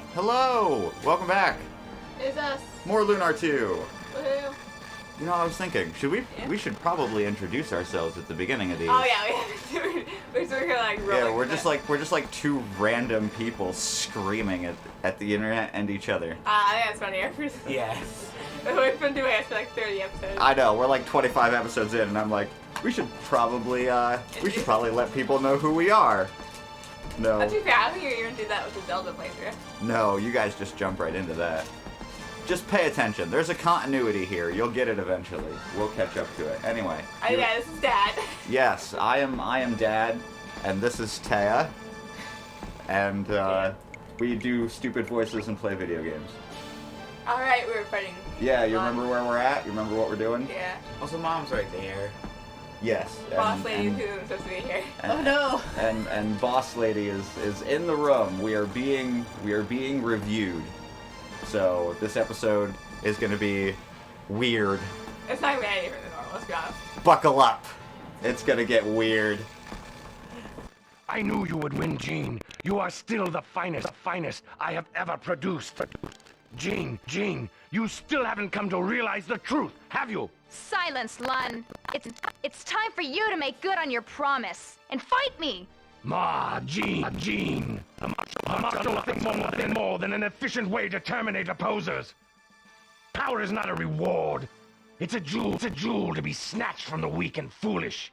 Hi. Hello! Welcome back. It's us. More Lunar 2. Woohoo. You know, I was thinking, should we? Yeah. We should probably introduce ourselves at the beginning of these. Oh yeah, we're sort of like rolling. Yeah, we're just like two random people screaming at the internet and each other. I think that's funnier. Yes. We've been doing it for like 30 episodes. I know, we're like 25 episodes in, and I'm like, we should probably let people know who we are. No. To be fair, I don't think you're even do that with the Zelda playthrough. No, you guys just jump right into that. Just pay attention. There's a continuity here. You'll get it eventually. We'll catch up to it. Anyway. Yeah, this is Dad. Yes, I am Dad, and this is Taya, and we do stupid voices and play video games. Alright, we're fighting. Yeah, you remember where we're at? You remember what we're doing? Yeah. Also, Mom's right there. Yes. Boss lady who's supposed to be here. And, no. And Boss Lady is in the room. We are being reviewed. So this episode is going to be weird. It's not even any different than normal, let's be honest. Buckle up. It's going to get weird. I knew you would win, Jean. You are still the finest I have ever produced. Jean, you still haven't come to realize the truth, have you? Silence, Lun. It's time for you to make good on your promise and fight me. Jean. A martial nothing more than an efficient way to terminate opposers. Power is not a reward. It's a jewel to be snatched from the weak and foolish.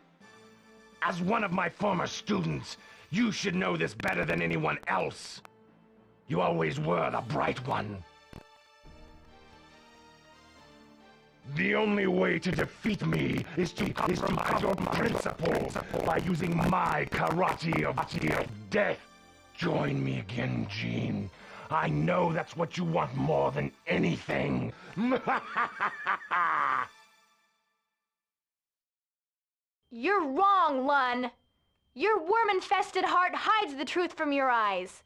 As one of my former students, you should know this better than anyone else. You always were the bright one. The only way to defeat me is to compromise your principles by using my karate of death. Join me again, Jean. I know that's what you want more than anything. You're wrong, Lun. Your worm-infested heart hides the truth from your eyes.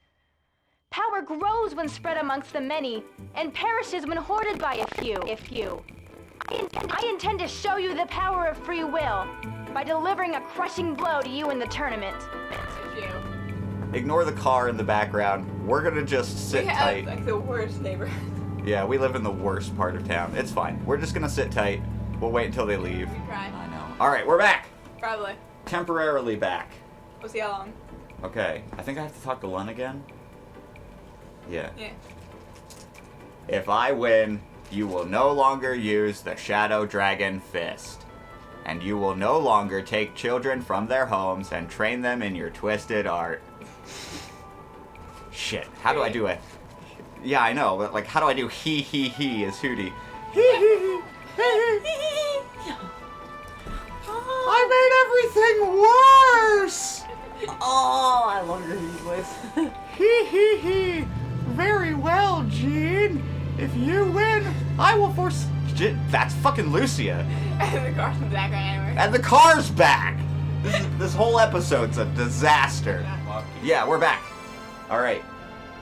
Power grows when spread amongst the many, and perishes when hoarded by a few. I intend to show you the power of free will by delivering a crushing blow to you in the tournament. Ignore the car in the background. We're gonna just sit tight. Like the worst neighborhood. Yeah, we live in the worst part of town. It's fine. We're just gonna sit tight. We'll wait until they leave. We cry. I know. Alright, we're back! Probably. Temporarily back. We'll see how long. Okay, I think I have to talk to Lun again. Yeah. Yeah. If I win, you will no longer use the Shadow Dragon Fist. And you will no longer take children from their homes and train them in your twisted art. Shit, how do I do it? Yeah, I know, but like, how do I do he as Hootie? He. I made everything worse! Oh, I love your voice. He. Very well, Jean. If you win, I will force... That's fucking Lucia. And the car's in the background anyway. And the car's back! This whole episode's a disaster. Yeah, we're back. Alright.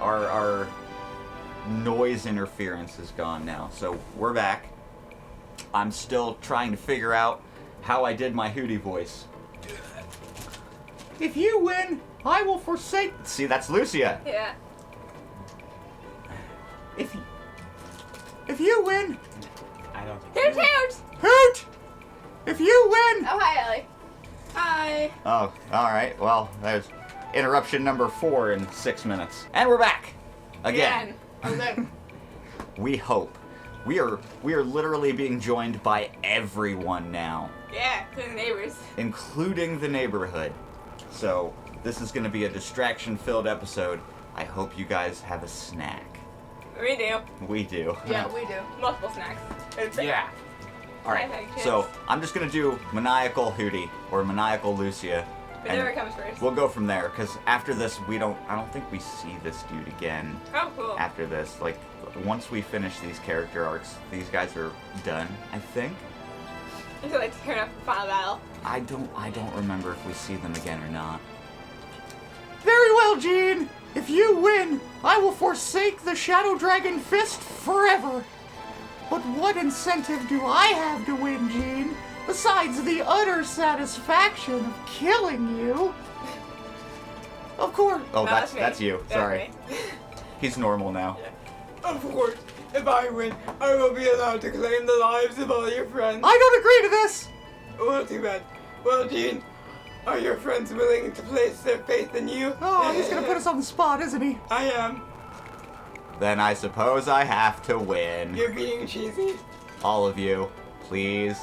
Our noise interference is gone now. So, we're back. I'm still trying to figure out how I did my Hootie voice. If you win, I will forsake... See, that's Lucia. Yeah. If you win... I don't Hoot think hoot! Hoot! If you win... Oh, hi, Ellie. Hi. Oh, alright. Well, there's interruption number 4 in 6 minutes. And we're back! Again. Oh, good. We hope. We are literally being joined by everyone now. Yeah, including the neighbors. Including the neighborhood. So, this is going to be a distraction-filled episode. I hope you guys have a snack. We do. We do. Yeah, we do. Multiple snacks. Yeah. Alright, so I'm just going to do Maniacal Hootie, or Maniacal Lucia. Whichever comes first. We'll go from there, because after this, I don't think we see this dude again. Oh, cool. After this, like, once we finish these character arcs, these guys are done, I think. Until they turn up the final battle. I don't remember if we see them again or not. Very well, Jean! If you win, I will forsake the Shadow Dragon Fist forever. But what incentive do I have to win, Jean, besides the utter satisfaction of killing you? Of course. Oh, No, that's me. you. That's Sorry. me. He's normal now. Of course, if I win, I will be allowed to claim the lives of all your friends. I don't agree to this! Well, too bad. Well, Gene, are your friends willing to place their faith in you? Oh, he's gonna put us on the spot, isn't he? I am. Then I suppose I have to win. You're being cheesy. All of you, please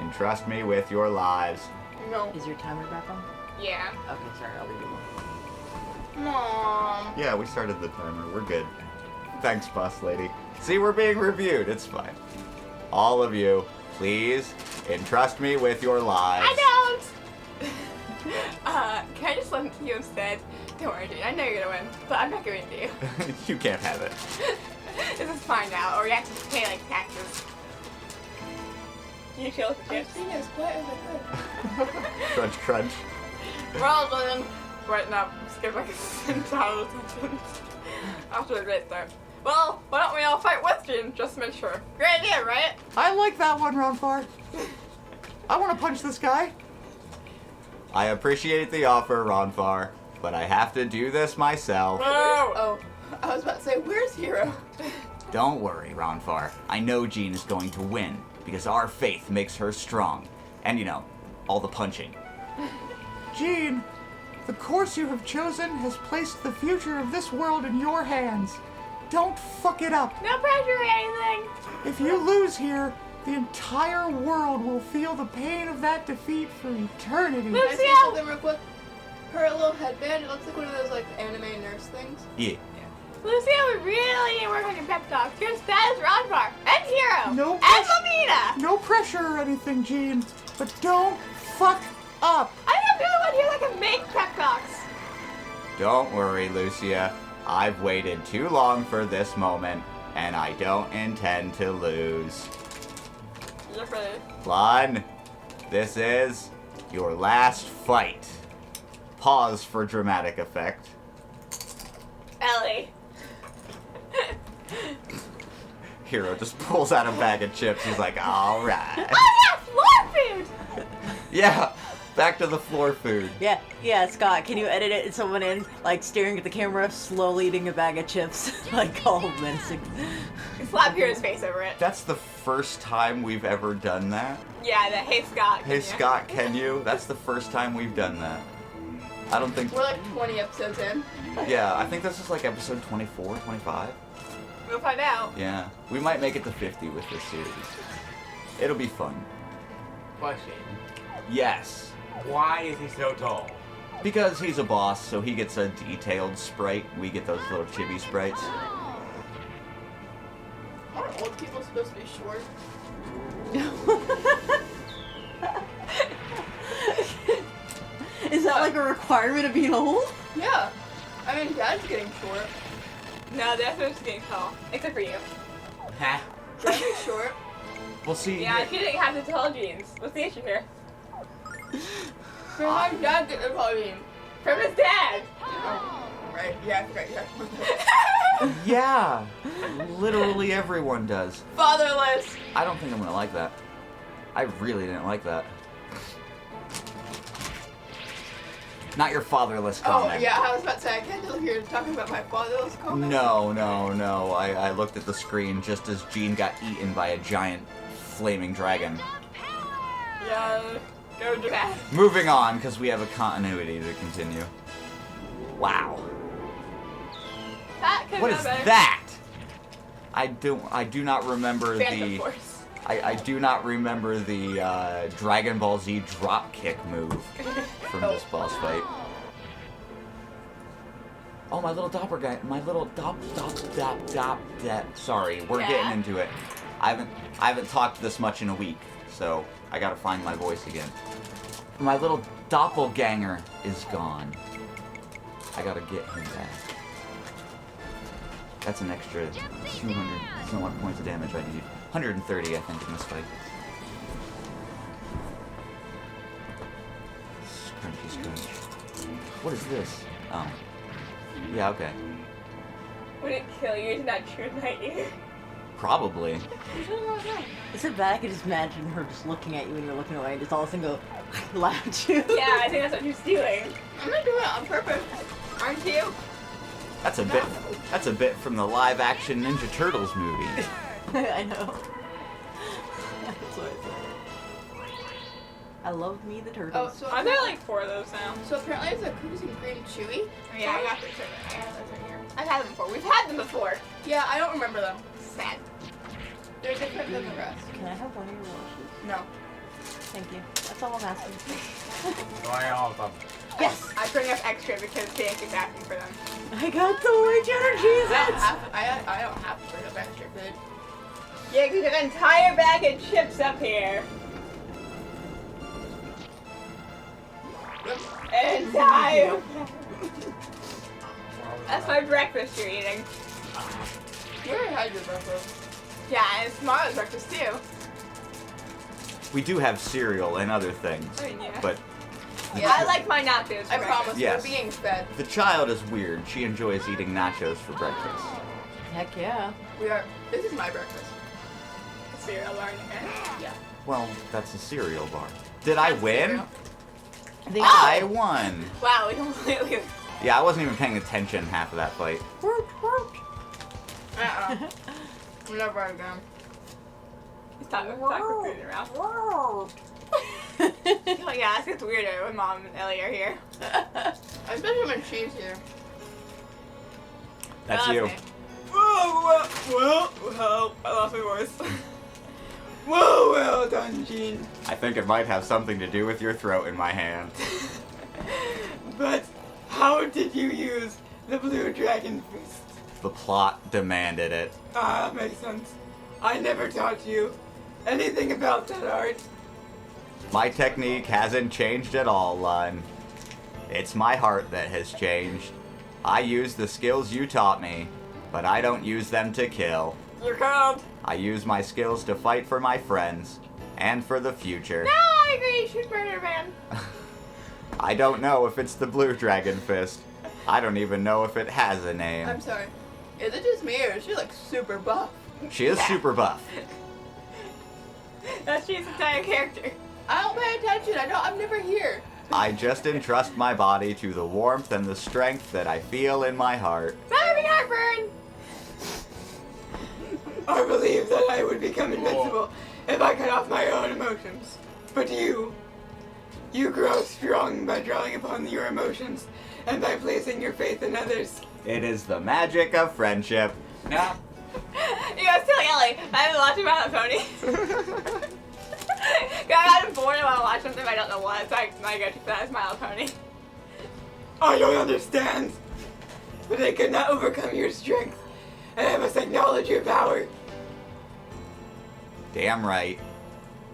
entrust me with your lives. No. Is your timer back on? Yeah. Okay, sorry, I'll leave you alone. Mom. Yeah, we started the timer. We're good. Thanks, boss lady. See, we're being reviewed. It's fine. All of you, please entrust me with your lives. I don't! Can I just listen to you instead? Don't worry, dude. I know you're gonna win, but I'm not going to. You can't have it. This is fine now, or you have to pay like taxes. You chill with the I'm chips. being as quiet as I could. Crunch, crunch. Well done. Right now, skip like a entire sentence after the great start. Well, why don't we all fight with Gene, just to make sure. Great idea, right? I like that one, Ronfar. I want to punch this guy. I appreciate the offer, Ronfar, but I have to do this myself. No! Oh, I was about to say, where's Hero? Don't worry, Ronfar. I know Jean is going to win, because our faith makes her strong. And, you know, all the punching. Jean, the course you have chosen has placed the future of this world in your hands. Don't fuck it up. No pressure or anything! If you lose here, the entire world will feel the pain of that defeat for eternity. Can I say something real quick? Her little headband, it looks like one of those like anime nurse things. Yeah. Lucia, we really need to work on your pep talks. You're as bad as Ronfar, and Hero, No and press- Lamina! No pressure or anything, Jean, but don't fuck up. I don't really want to hear like a make pep talks. Don't worry, Lucia. I've waited too long for this moment, and I don't intend to lose. You're pretty. Lon, this is your last fight. Pause for dramatic effect. Ellie. Hero just pulls out a bag of chips. He's like, all right. Oh yeah, floor food! Yeah, back to the floor food. Yeah, Scott, can you edit it? Someone in, like, staring at the camera, slowly eating a bag of chips, like, all menacing. Slap Hero's face over it. That's the first time we've ever done that. Yeah, the hey Scott. Hey can you? Scott, can you? That's the first time we've done that. I don't think... We're like 20 episodes in. Yeah, I think this is like episode 24, 25. We'll find out. Yeah, we might make it to 50 with this series. It'll be fun. Question. Yes, Why is he so tall? because he's a boss, so he gets a detailed sprite. We get those little chibi sprites. Aren't old people supposed to be short? Is that like a requirement of being old? Yeah. I mean, Dad's getting short. No, that's just getting tall. Except for you. Ha. Dad's short. We'll see. Yeah, she didn't have the tall jeans. What's the issue here? From my dad get the volume. From his dad! Oh, right. Yeah, I forgot you had one. Yeah, literally everyone does. Fatherless. I don't think I'm gonna like that. I really didn't like that. Not your fatherless Oh, comment. yeah, I was about to say, I can't tell if you're talking about my fatherless comment. No. I looked at the screen just as Jean got eaten by a giant flaming dragon. Yeah, go do that. Moving on, because we have a continuity to continue. Wow. That could What be is better. that? I do not remember Phantom the... Force. I do not remember the Dragon Ball Z drop kick move from this boss fight. Oh, my little doppelganger, my little sorry, we're Yeah? getting into it. I haven't talked this much in a week, so I gotta find my voice again. My little doppelganger is gone. I gotta get him back. That's an extra 200 somewhat points of damage I need. 130, I think, in this fight. Scrunchy scrunch. What is this? Oh. Yeah, okay. Would it kill you to not true knight you? Probably. Is it bad? I could just imagine her just looking at you when you're looking away and just all of a sudden go, laugh at you. Yeah, I think that's what she's doing. I'm not doing it on purpose. Aren't you? That's a bit. That's a bit from the live-action Ninja Turtles movie. I know. That's what I said. I love me the Oh, turtles. so are there like 4 of those now? So apparently it's a cookies and cream chewy. Yeah, I got these right there. I got those right here. I've had them before. We've had them before. Yeah, I don't remember them. Sad. They're different than the rest. Can I have one of your washes? No. Thank you. That's all I'm asking. Try all of them. Yes! I bring up extra because Dan keeps asking for them. I got the orange energy. I don't have to bring up extra food. Yeah, because there's an entire bag of chips up here. Entire. That's my breakfast you're eating. You already had your breakfast. Yeah, and it's tomorrow's breakfast too. We do have cereal and other things, I mean, yeah. but I like my nachos for I breakfast. promise, Yes. we're being fed. the child is weird. She enjoys eating nachos for breakfast. Heck yeah. We are. This is my breakfast. Cereal bar in your hand. Yeah. Well, that's a cereal bar. Did I win? Cereal. I won. Wow, we completely. Yeah, I wasn't even paying attention half of that fight. Never again. Stop with food in your mouth. Oh yeah, it gets weirder when Mom and Ellie are here. Especially when she's here. That's Oh, you. okay. Whoa, I lost my voice. Whoa, well done, Gene. I think it might have something to do with your throat in my hand. But how did you use the blue dragon fist? The plot demanded it. Ah, that makes sense. I never taught you anything about that art. My technique hasn't changed at all, Lun. It's my heart that has changed. I use the skills you taught me, but I don't use them to kill. You're cold. I use my skills to fight for my friends and for the future. No, I agree. Shoot Murder Man. I don't know if it's the blue dragon fist. I don't even know if it has a name. I'm sorry. Is it just me or is she like super buff? She is super buff. That's she's entire character. I don't pay attention. I'm never here. I just entrust my body to the warmth and the strength that I feel in my heart. Stop having heartburn. I believe that I would become invincible if I cut off my own emotions. But you grow strong by drawing upon your emotions and by placing your faith in others. It is the magic of friendship. No. You guys still yelling. I've been watching My Little Pony. I got bored and want to watch something, but I don't know what, so I go to that as My Little Pony. I don't understand. But I could not overcome your strength, and I must acknowledge your power. Damn right.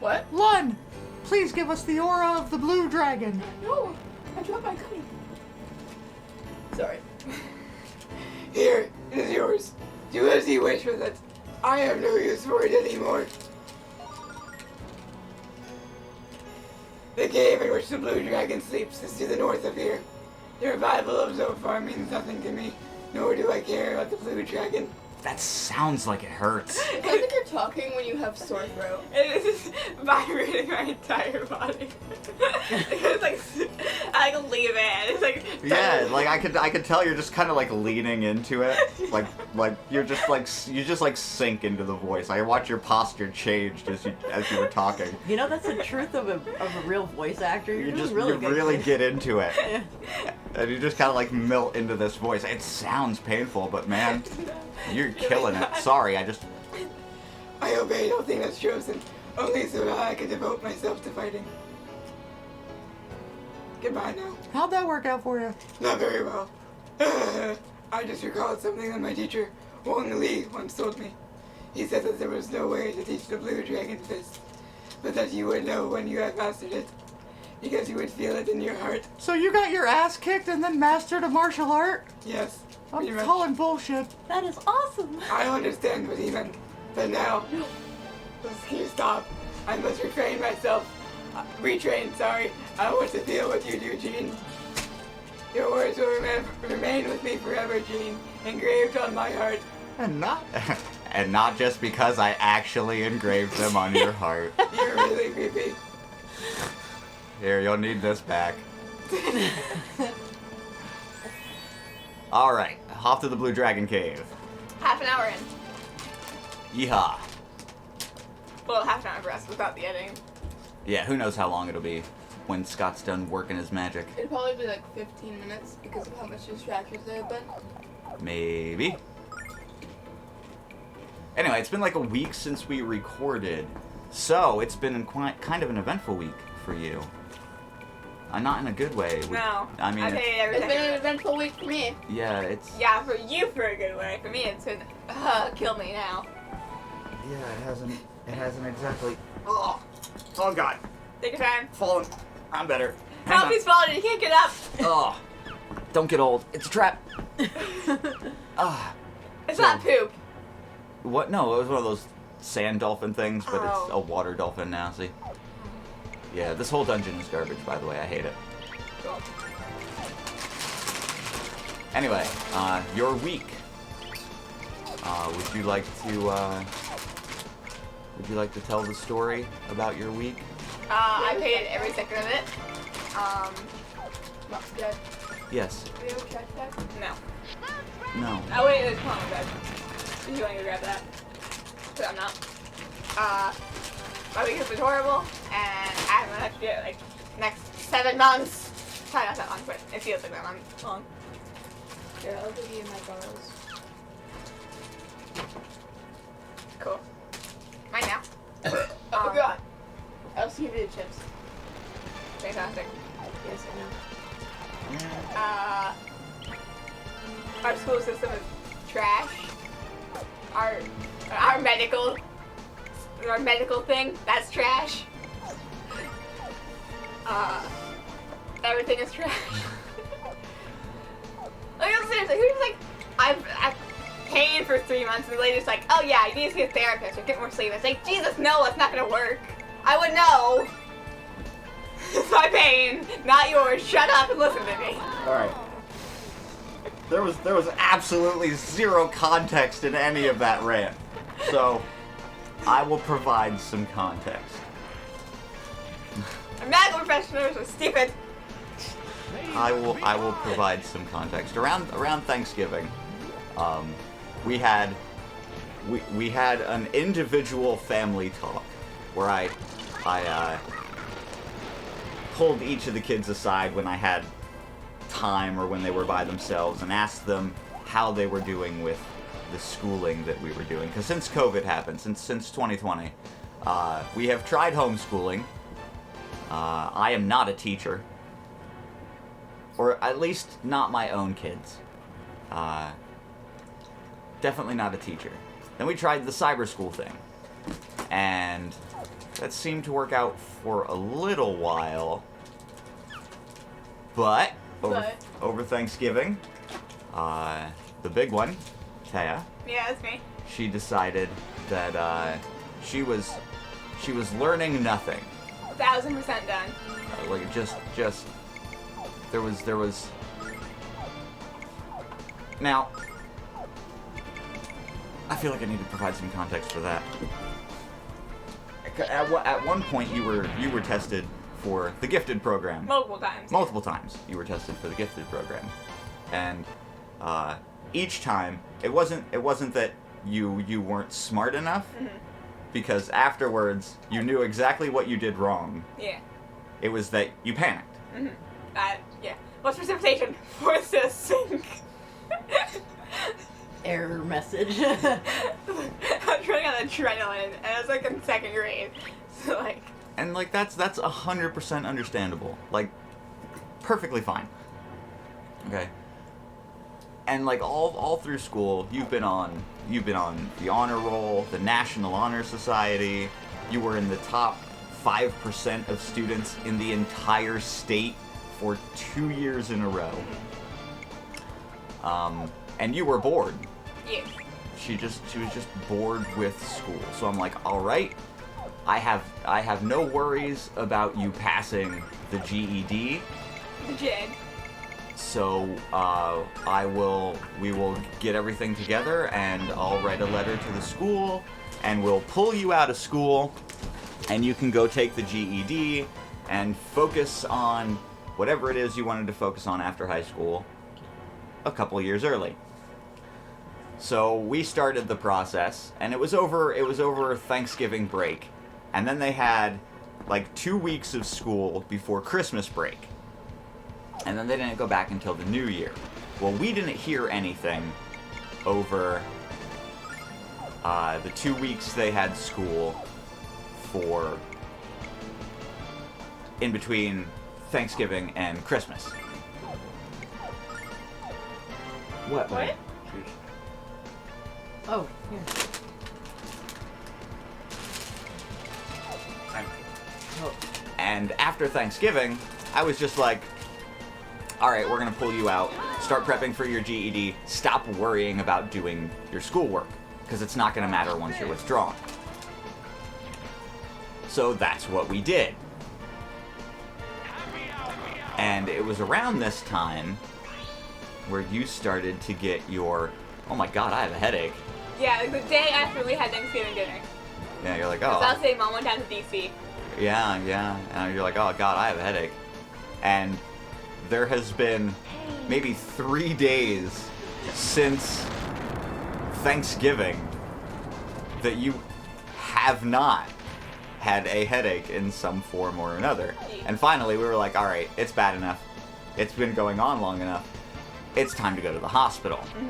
What? Lun, please give us the aura of the blue dragon. No, I dropped my cookie. Sorry. Here, it is yours. Do as you wish with it. I have no use for it anymore. The cave in which the blue dragon sleeps is to the north of here. The revival of Zophar means nothing to me, nor do I care about the blue dragon. That sounds like it hurts. I think you're talking when you have sore throat. It is just vibrating my entire body. It's like, I can leave it. It's like, Yeah, like I could tell you're just kind of like leaning into it, like you just like sink into the voice. I watch your posture change as you were talking. You know, that's the truth of a real voice actor. You're You really good. really get into it, and you just kind of like melt into this voice. It sounds painful, but man, you're killing it. Sorry, I obey nothing that's chosen, only so that I can devote myself to fighting. Goodbye now. How'd that work out for you? Not very well. I just recalled something that my teacher, Wong Li, once told me. He said that there was no way to teach the blue dragon fist, but that you would know when you had mastered it, because you would feel it in your heart. So you got your ass kicked and then mastered a martial art? Yes. I'm pretty much. calling bullshit. That is awesome. I understand what he meant, but now, can you stop? I must refrain myself. Retrain, sorry. I want to feel what you do, Gene. Your words will remain with me forever, Gene, engraved on my heart. And not just because I actually engraved them on your heart. You're really creepy. Here, you'll need this back. All right. off to the Blue Dragon Cave. Half an hour in. Yeehaw. Well, half an hour for us without the editing. Yeah, who knows how long it'll be when Scott's done working his magic. It'd probably be like 15 minutes because of how much distractions there have been. Maybe. Anyway, it's been like a week since we recorded, so it's been kind of an eventful week for you. Not in a good way. No. I mean, I've hated everything. It's been an eventful week for me. yeah, it's... Yeah, for you for a good way. For me, it's been, kill me now. Yeah, it hasn't exactly... Oh God. Take your time. Fallen. I'm better. Hang Help, on. he's falling, you can't get up. Oh, don't get old. It's a trap. Ah. It's not poop. What? No, it was one of those sand dolphin things, but it's Oh. a water dolphin now, see? Yeah, this whole dungeon is garbage, by the way. I hate it. Cool. Anyway, your week. Would you like to tell the story about your week? I hated every second of it. Dead. Yes. Do you have a trash bag? No. No. Oh wait, there's one on bed. If you want to go grab that. But I'm not. My week has been horrible, and I haven't had to do it like next 7 months. Probably not that long, but it feels like that long. Here, I'll give you my bottles. Cool. Mine now. Oh god. I'll just give you the chips. Fantastic. Yes, I know. Our school system is trash. Our medical thing, that's trash. Everything is trash. Like, seriously, who's like, I've paid for 3 months and the lady's like, oh yeah, you need to see a therapist or get more sleep. It's like, Jesus, no, it's not gonna work. I would know. It's my pain, not yours. Shut up and listen to me. All right. There was absolutely zero context in any of that rant, so I will provide some context. Medical professionals are stupid. I will provide some context. Around Thanksgiving, we had an individual family talk where I pulled each of the kids aside when I had time or when they were by themselves and asked them how they were doing with the schooling that we were doing. Because since COVID happened, since 2020, we have tried homeschooling. I am not a teacher. Or at least not my own kids. Definitely not a teacher. Then we tried the cyber school thing. And that seemed to work out for a little while. But over Thanksgiving, the big one, Taya, Yeah, that's me. she decided that she was learning nothing. 1000% done. Like just there was now I feel like I need to provide some context for that. At one point you were tested for the gifted program. Multiple times. Multiple times you were tested for the gifted program, and each time it wasn't that you weren't smart enough, because afterwards you knew exactly what you did wrong. Yeah. It was that you panicked. Yeah. What's precipitation? Forced to sink. Error message. I was running on adrenaline, and I was like in 2nd grade. So like. And like that's 100% understandable. Like perfectly fine. Okay. And like all through school, you've been on the honor roll, the National Honor Society. You were in the top 5% of students in the entire state for 2 years in a row. And you were bored. Yeah. She was just bored with school. So I'm like, all right, I have no worries about you passing the GED. Jed. So we will get everything together, and I'll write a letter to the school, and we'll pull you out of school, and you can go take the GED and focus on whatever it is you wanted to focus on after high school a couple years early. So we started the process, and it was over Thanksgiving break, and then they had like 2 weeks of school before Christmas break, and then they didn't go back until the new year. Well, we didn't hear anything over the 2 weeks they had school for in between Thanksgiving and Christmas. What? What? Oh, here. Oh. And after Thanksgiving, I was just like, alright, we're gonna pull you out, start prepping for your GED, stop worrying about doing your schoolwork, because it's not gonna matter once you're withdrawn. So that's what we did. And it was around this time where you started to get your, oh my god, I have a headache. Yeah, like the day after we had Thanksgiving dinner. Yeah, you're like, So I oh. was saying Mom went down to DC. Yeah. And you're like, oh god, I have a headache. And there has been maybe 3 days since Thanksgiving that you have not had a headache in some form or another. And finally we were like, alright, it's bad enough. It's been going on long enough. It's time to go to the hospital. Mm-hmm.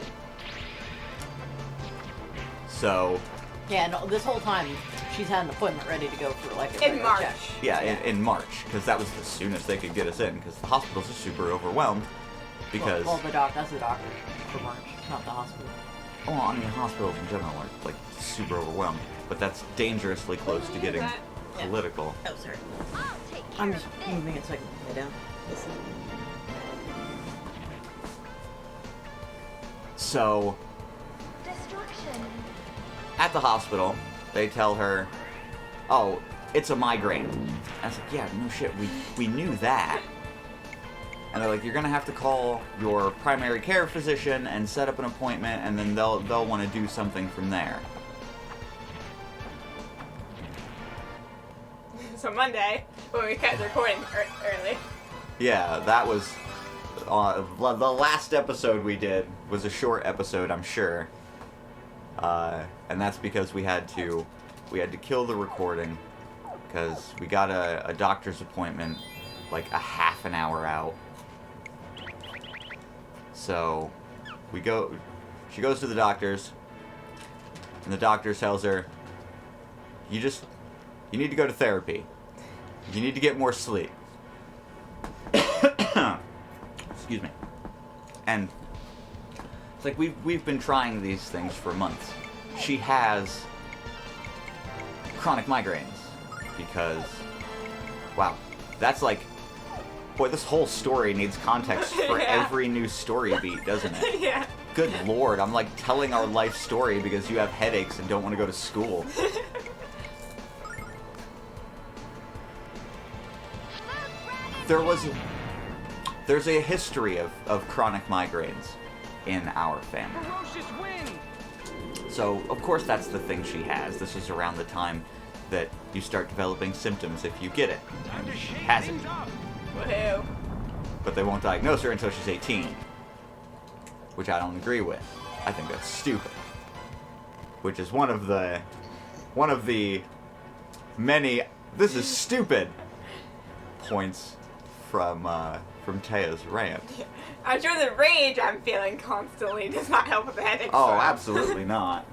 So... Yeah, and this whole time, she's had an appointment ready to go for, like, a In regular March. check. Yeah, in March, because that was the soonest they could get us in, because the hospitals are super overwhelmed, because... Well, that's the doctor for March, not the hospital. Well, I mean, hospitals in general are, like, super overwhelmed, but that's dangerously close to getting political. Oh, sorry. I'm just moving it so I can lay down. Listen. So, at the hospital, they tell her, oh, it's a migraine. And I was like, yeah, no shit, we knew that. And they're like, you're gonna have to call your primary care physician and set up an appointment, and then they'll want to do something from there. So Monday, when we kept recording early. Yeah, that was the last episode we did was a short episode, I'm sure. And that's because we had to kill the recording because we got a doctor's appointment like a half an hour out. So she goes to the doctor's, and the doctor tells her, you need to go to therapy. You need to get more sleep. Excuse me. And it's like we've been trying these things for months. She has chronic migraines because, wow, that's like, boy, this whole story needs context for Yeah. every new story beat, doesn't it? Yeah. Good lord, I'm like telling our life story because you have headaches and don't want to go to school. There's a history of chronic migraines in our family. So, of course, that's the thing she has. This is around the time that you start developing symptoms if you get it. And she has it. Woohoo. But they won't diagnose her until she's 18. Which I don't agree with. I think that's stupid. Which is one of the many "this is stupid" points from Taya's rant. I'm sure the rage I'm feeling constantly does not help with the headache. Oh, so. absolutely not.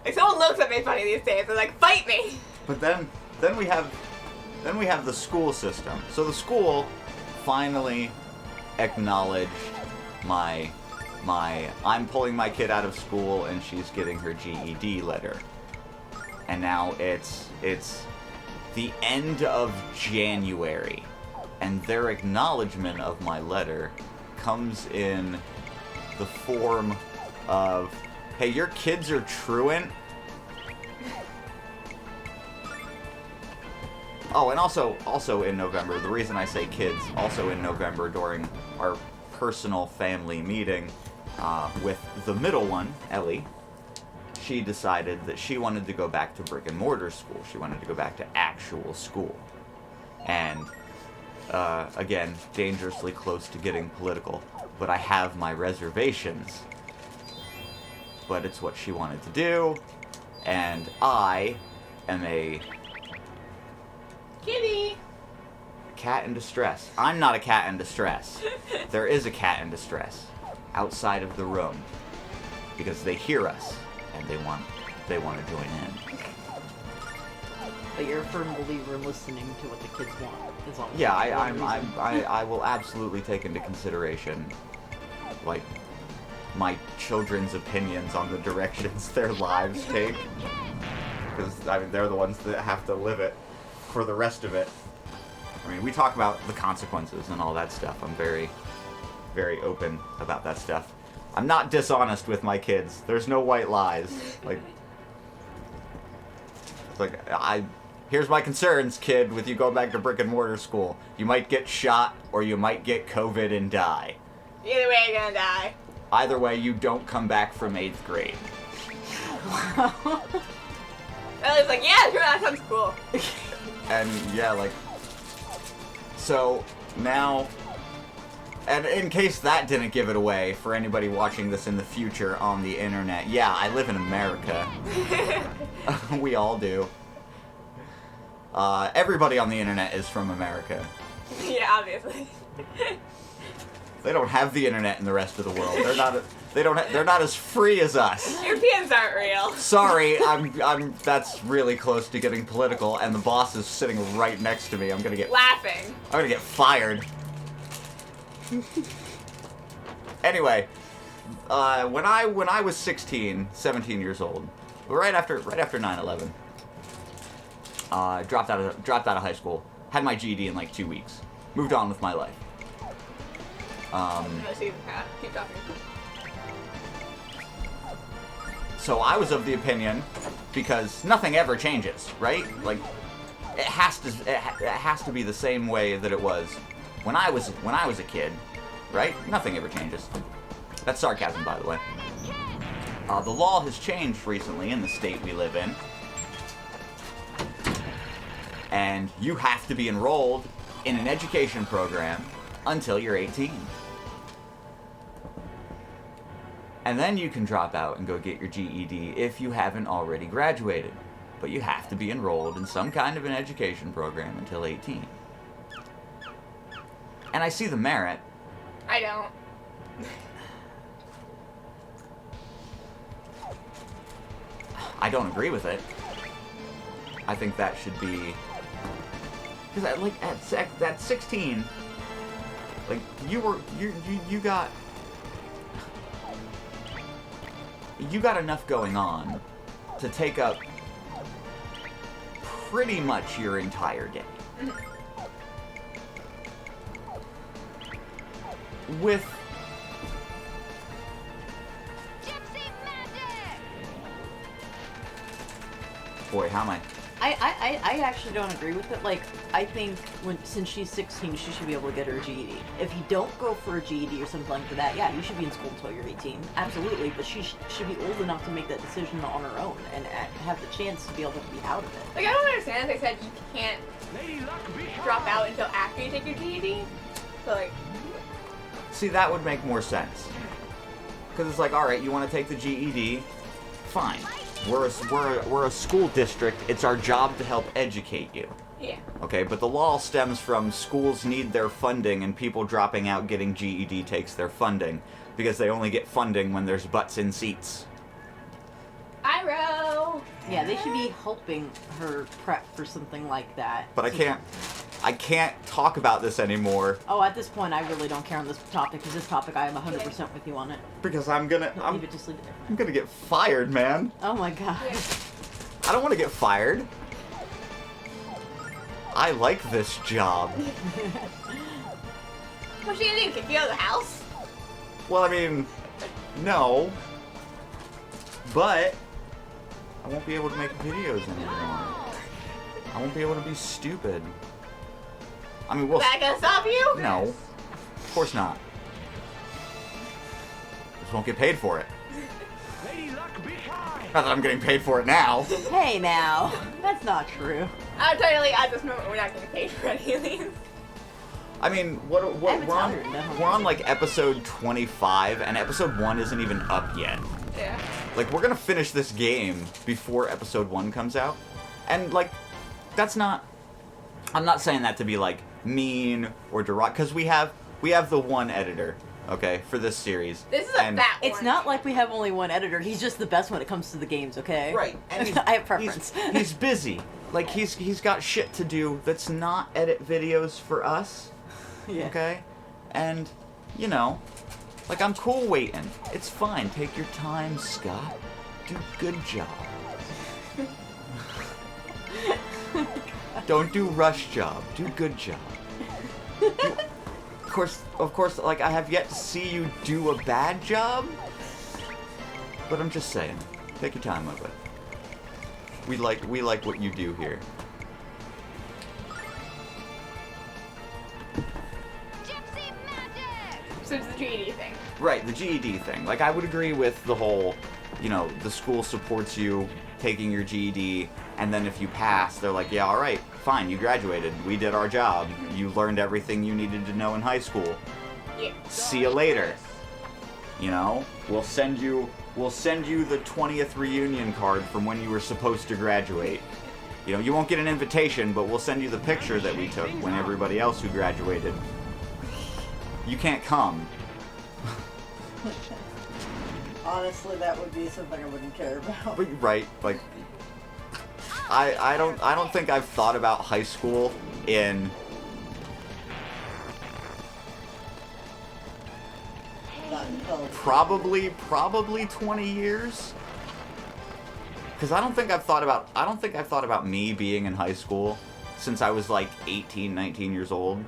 Like, someone looks at me funny these days. They're like, fight me! But then we have the school system. So the school finally acknowledged my I'm pulling my kid out of school and she's getting her GED letter. And now it's the end of January, and their acknowledgement of my letter comes in the form of, hey, your kids are truant. Oh, and also in November, the reason I say kids, also in November during our personal family meeting with the middle one, Ellie, she decided that she wanted to go back to brick and mortar school. She wanted to go back to actual school. And, again, dangerously close to getting political, but I have my reservations but it's what she wanted to do, and I am a Kitty. cat in distress. I'm not a cat in distress. There is a cat in distress outside of the room because they hear us and they want to join in. But you're a firm believer in listening to what the kids want. As long as Yeah, it's for the reason. I will absolutely take into consideration, like, my children's opinions on the directions their lives take. Because, I mean, they're the ones that have to live it for the rest of it. I mean, we talk about the consequences and all that stuff. I'm very, very open about that stuff. I'm not dishonest with my kids. There's no white lies. Here's my concerns, kid, with you going back to brick and mortar school. You might get shot, or you might get COVID and die. Either way, you're gonna die. Either way, you don't come back from 8th grade. Ellie's like, yeah, sure, that sounds cool. And yeah, like, so now, and in case that didn't give it away for anybody watching this in the future on the internet, yeah, I live in America. We all do. Everybody on the internet is from America. Yeah, obviously. They don't have the internet in the rest of the world. They're not as free as us. Europeans aren't real. Sorry, that's really close to getting political, and the boss is sitting right next to me. I'm gonna get fired. Anyway, when I was 17 years old, right after 9/11, dropped out of high school, had my GED in like 2 weeks, moved on with my life. Keep talking. So I was of the opinion, because nothing ever changes, right? Like, it has to be the same way that it was when I was a kid, right? Nothing ever changes. That's sarcasm, by the way. The law has changed recently in the state we live in, and you have to be enrolled in an education program until you're 18. And then you can drop out and go get your GED if you haven't already graduated. But you have to be enrolled in some kind of an education program until 18. And I see the merit. I don't. I don't agree with it. I think that should be... Because at 16, like, you got enough going on to take up pretty much your entire day. With boy, how am I? I actually don't agree with it. Like, I think since she's 16, she should be able to get her GED. If you don't go for a GED or something like that, yeah, you should be in school until you're 18. Absolutely, but she should be old enough to make that decision on her own and have the chance to be able to be out of it. Like, I don't understand. They said you can't drop out until after you take your GED. So, like... See, that would make more sense. Because it's like, alright, you want to take the GED? Fine. We're a school district. It's our job to help educate you. Yeah. Okay, but the law stems from schools need their funding, and people dropping out getting GED takes their funding, because they only get funding when there's butts in seats. Iro! Yeah, they should be helping her prep for something like that. But I can't talk about this anymore. Oh, at this point, I really don't care on this topic, because this topic, I am 100% with you on it. Because I'm gonna get fired, man. Oh my god. Yeah. I don't want to get fired. I like this job. What's she gonna do? Kick you out of the house? Well, I mean, no. But I won't be able to make videos anymore. I won't be able to be stupid. I mean, Is that gonna stop you? No. Of course not. Just won't get paid for it. Not that I'm getting paid for it now. Hey now, that's not true. I'm totally at this moment we're not getting paid for any of these. I mean, we're on like episode 25, and episode 1 isn't even up yet. Yeah. Like, we're gonna finish this game before episode 1 comes out. And, like, that's not... I'm not saying that to be, like, mean or derogatory, because we have the one editor, okay, for this series. This is a fat one. It's not like we have only one editor. He's just the best when it comes to the games, okay? Right. And I have preference. He's busy. Like, he's got shit to do that's not edit videos for us. Yeah. Okay? And, you know, like, I'm cool waiting. It's fine. Take your time, Scott. Do good job. Don't do rush job. Do good job. Of course, like, I have yet to see you do a bad job. But I'm just saying. Take your time with it. We like what you do here. So it's the GED thing. Right, the GED thing. Like, I would agree with the whole, you know, the school supports you taking your GED, and then if you pass, they're like, yeah, all right, fine, you graduated. We did our job. You learned everything you needed to know in high school. Yeah. See you later. You know, we'll send you the 20th reunion card from when you were supposed to graduate. You know, you won't get an invitation, but we'll send you the picture that we took when everybody else who graduated. You can't come. Honestly, that would be something I wouldn't care about. But right, like, I don't think I've thought about high school in probably 20 years. Because I don't think I've thought about me being in high school since I was like 18, 19 years old.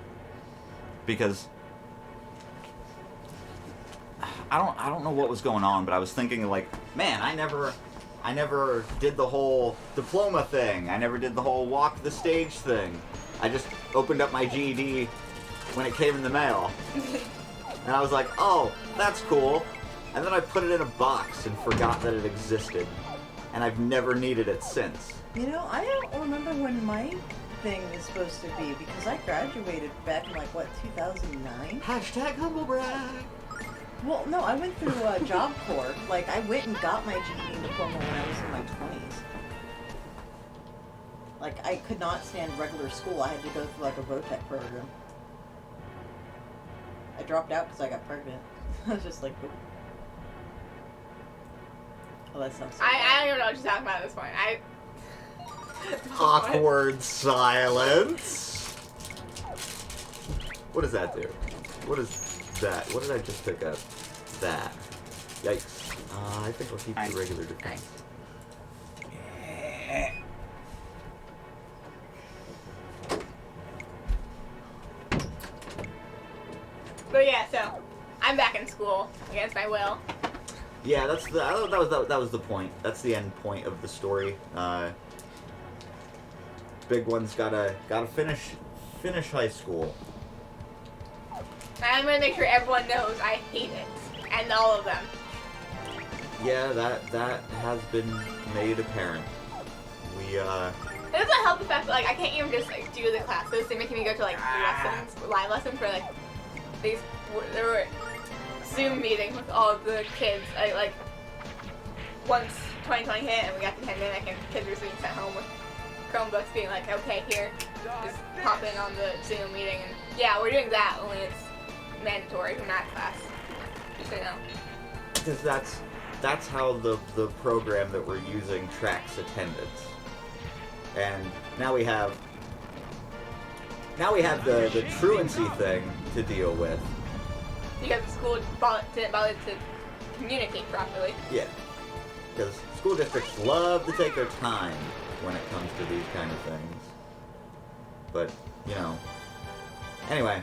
Because I don't know what was going on, but I was thinking like, man, I never did the whole diploma thing. I never did the whole walk the stage thing. I just opened up my GED when it came in the mail. And I was like, oh, that's cool. And then I put it in a box and forgot that it existed. And I've never needed it since. You know, I don't remember when my thing is supposed to be, because I graduated back in, like, what, 2009? Hashtag humble brag. Well, no, I went through Job Corps. Like, I went and got my GED diploma when I was in my 20s. Like, I could not stand regular school. I had to go through, like, a VOTEC program. I dropped out because I got pregnant. I was just like, oh. Oh, that sounds so I don't even know what you're talking about at this point. Awkward silence. What does that do? What is that? What did I just pick up? That. Yikes. I think I'll keep the regular defense. But yeah, so I'm back in school against my will. Yeah, that was the point. That's the end point of the story. Big one's gotta finish high school. And I'm gonna make sure everyone knows I hate it, and all of them. Yeah, that has been made apparent. We It doesn't help the fact that like I can't even just like do the classes. They're making me go to like lessons, live lessons for like these. There were Zoom meetings with all of the kids. Like once 2020 hit and we got the pandemic and kids were being sent home with Chromebooks, being like, okay, here, just pop in on the Zoom meeting, and yeah, we're doing that. Only it's mandatory for math class. Just so you know. Because that's how the program that we're using tracks attendance. And now we have the truancy thing to deal with. Because the school didn't bother to communicate properly. Yeah. Because school districts love to take their time when it comes to these kind of things. But, you know. Anyway.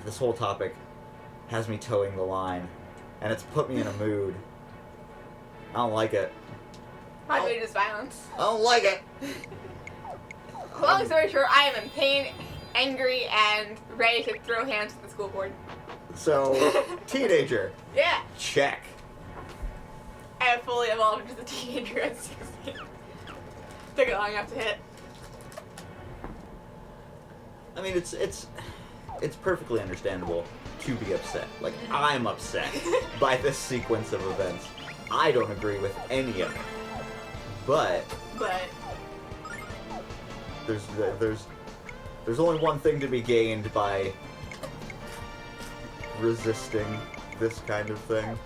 This whole topic has me towing the line. And it's put me in a mood. I don't like it. My mood is violence. I don't like it. Long story short, I am in pain, angry, and ready to throw hands at the school board. So, teenager. Yeah. Check. I have fully evolved as a teenager at 16. Took it long enough to hit. I mean, it's perfectly understandable. to be upset. Like, I'm upset by this sequence of events. I don't agree with any of it. But there's only one thing to be gained by resisting this kind of thing,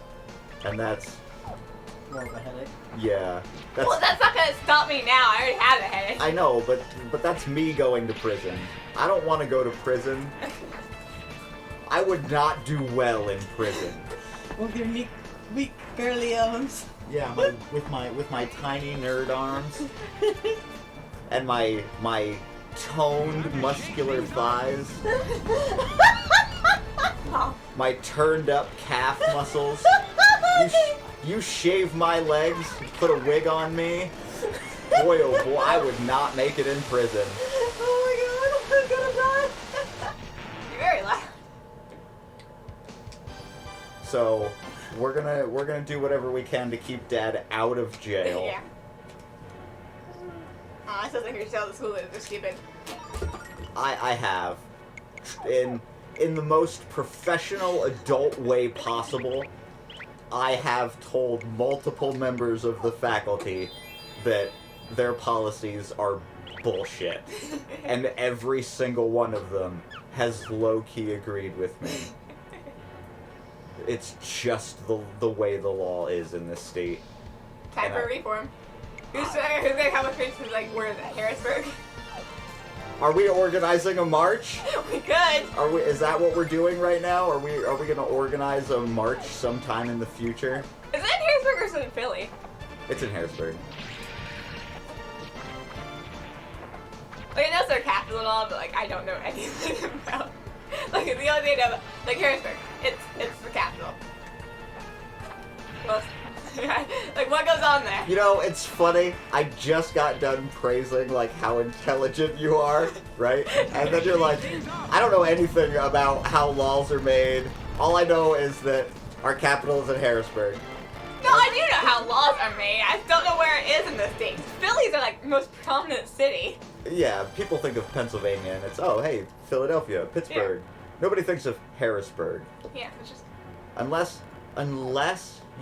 and that's More of a headache. yeah. Well, that's not gonna stop me now. I already have a headache. I know, but that's me going to prison. I don't want to go to prison. I would not do well in prison. With your weak girly arms. Yeah, with my tiny nerd arms and my toned muscular thighs, my turned up calf muscles. You shave my legs, put a wig on me. Boy, oh boy, I would not make it in prison. Oh my god, I'm gonna die. You're very loud. So we're gonna do whatever we can to keep Dad out of jail. Yeah. Oh, I still think you're still the school is stupid. I have, in the most professional adult way possible, I have told multiple members of the faculty that their policies are bullshit. And every single one of them has low-key agreed with me. It's just the way the law is in this state. Time for a reform. Who's gonna come with me to, like, where is it? Harrisburg? Are we organizing a march? We could. Is that what we're doing right now? Are we gonna organize a march sometime in the future? Is it in Harrisburg or is it in Philly? It's in Harrisburg. Like, I know it's their capital and all, but, like, I don't know anything about. Like, the only thing I know about, like, Harrisburg, it's the capital. Well, like, what goes on there? You know, it's funny. I just got done praising, like, how intelligent you are, right? And then you're like, I don't know anything about how laws are made. All I know is that our capital is in Harrisburg. No, I do know how laws are made. I just don't know where it is in the States. Philly's the, like, most prominent city. Yeah, people think of Pennsylvania and it's, oh, hey, Philadelphia, Pittsburgh. Yeah. Nobody thinks of Harrisburg. Yeah, it's just... Unless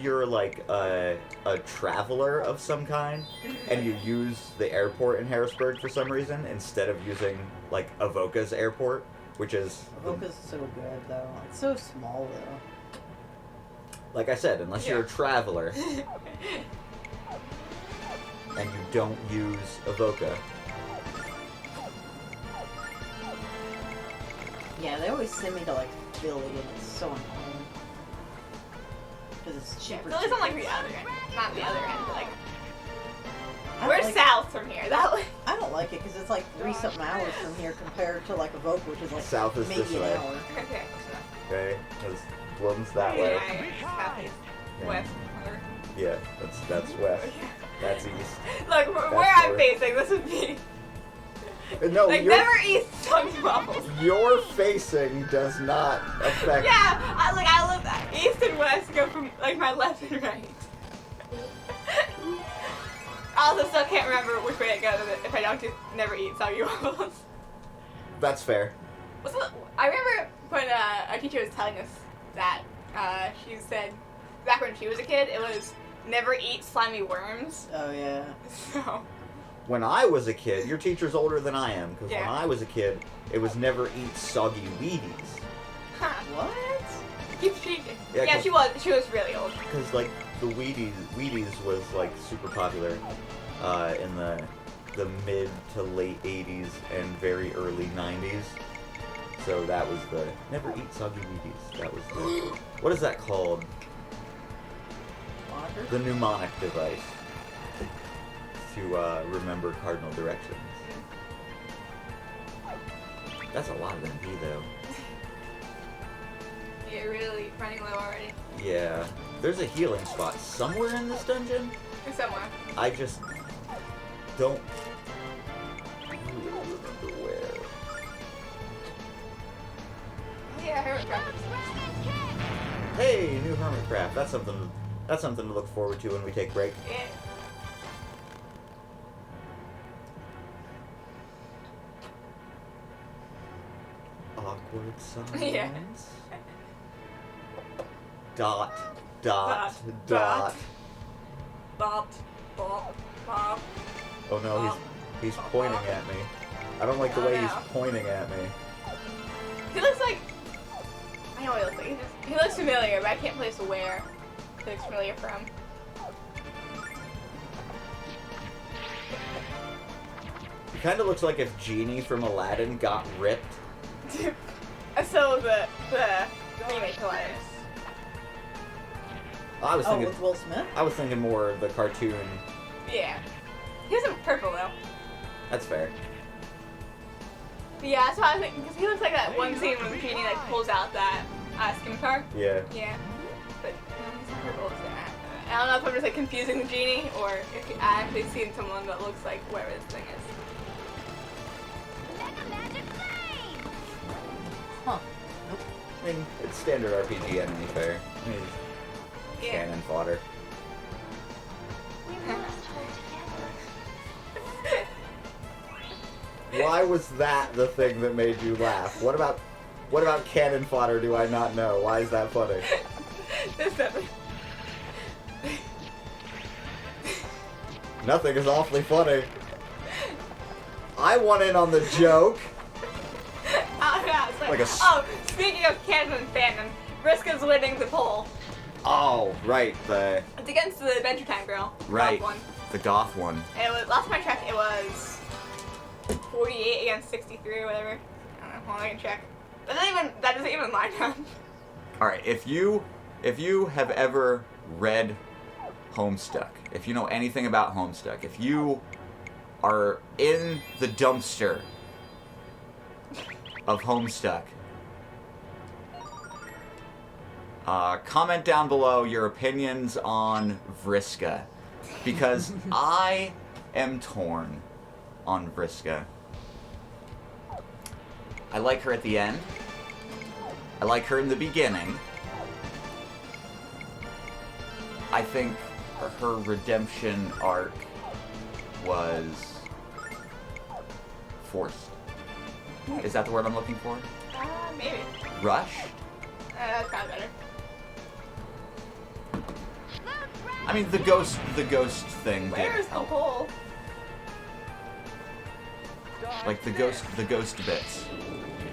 you're like a traveler of some kind and you use the airport in Harrisburg for some reason instead of using like Avoca's airport, which is Avoca's so good though. It's so small though. like I said, unless you're a traveler and you don't use Avoca. Yeah, they always send me to like Philly and it's so annoying. Because it's cheaper. Philly's on, like, the other end. Not the other end, but, like... I We're don't like- south from here, that way. I don't like it because it's like 3-something hours from here compared to like Avoca, which is like South is maybe this an way. hour. Okay, so... Okay, because Bloom's that way. Southeast. Yeah. West. Yeah, that's west. That's east. Look, where I'm north. facing, this would be... No, Like, you're- never east Soggy Waffles. Your facing does not affect. Yeah, I live east and west go from, like, my left and right. I also still can't remember which way it goes if I don't never eat Soggy Waffles. That's fair. I remember when our teacher was telling us that, she said, back when she was a kid, it was never eat slimy worms. Oh yeah. So, When I was a kid, your teacher's older than I am, because when Yeah. I was a kid, it was never eat soggy Wheaties. huh. What? Yeah, she was really old. Because, like, the Wheaties was, like, super popular in the mid to late 80s and very early 90s. So that was the, never eat soggy Wheaties. That was the, what is that called? Monitor? The mnemonic device. To remember cardinal directions. That's a lot of MP though. You're really running low already. Yeah. There's a healing spot somewhere in this dungeon. Or somewhere. I just don't really remember where. Oh, yeah, Hermit Crab. Hey, new hermit craft. That's something to look forward to when we take break. Yeah. Awkward silence. Yeah. Dot. Bop, bop, bop. Oh no, he's pointing at me. I don't like the Oh, way no. he's pointing at me. He looks like... I know what he looks like. He looks familiar, but I can't place where he looks familiar from. He kind of looks like if Genie from Aladdin got ripped. So the remake was. I was Oh, thinking. with Will Smith? I was thinking more of the cartoon. Yeah. He was in purple though. That's fair. But yeah, that's what I was thinking, because he looks like that one scene when Genie like pulls out that scimitar. Yeah. Yeah. But no, he's in purple. So I don't know if I'm just like confusing the Genie or if I actually seen someone that looks like whoever this thing is. Huh. Nope. I mean, it's standard RPG enemy fare. I mean, Yeah. cannon fodder. Why was that the thing that made you laugh? What about cannon fodder do I not know? Why is that funny? There's nothing. Nothing is awfully funny. I want in on the joke. Oh, yeah, it's Like a s- oh, speaking of canon fandom, Vriska's winning the poll. Oh, right, the It's against the Adventure Time girl. right, Top one. the goth one. And it was, last time I checked, it was 48 against 63 or whatever. I don't know. Hold on, I can check. That doesn't even line up. All right, if you have ever read Homestuck, if you know anything about Homestuck, if you are in the dumpster of Homestuck, comment down below your opinions on Vriska, because I am torn on Vriska. I like her at the end. I like her in the beginning. I think her redemption arc was forced. Is that the word I'm looking for? Maybe. Rushed? That's kind of better. I mean, the ghost thing did Where's the help. poll? Like the ghost bits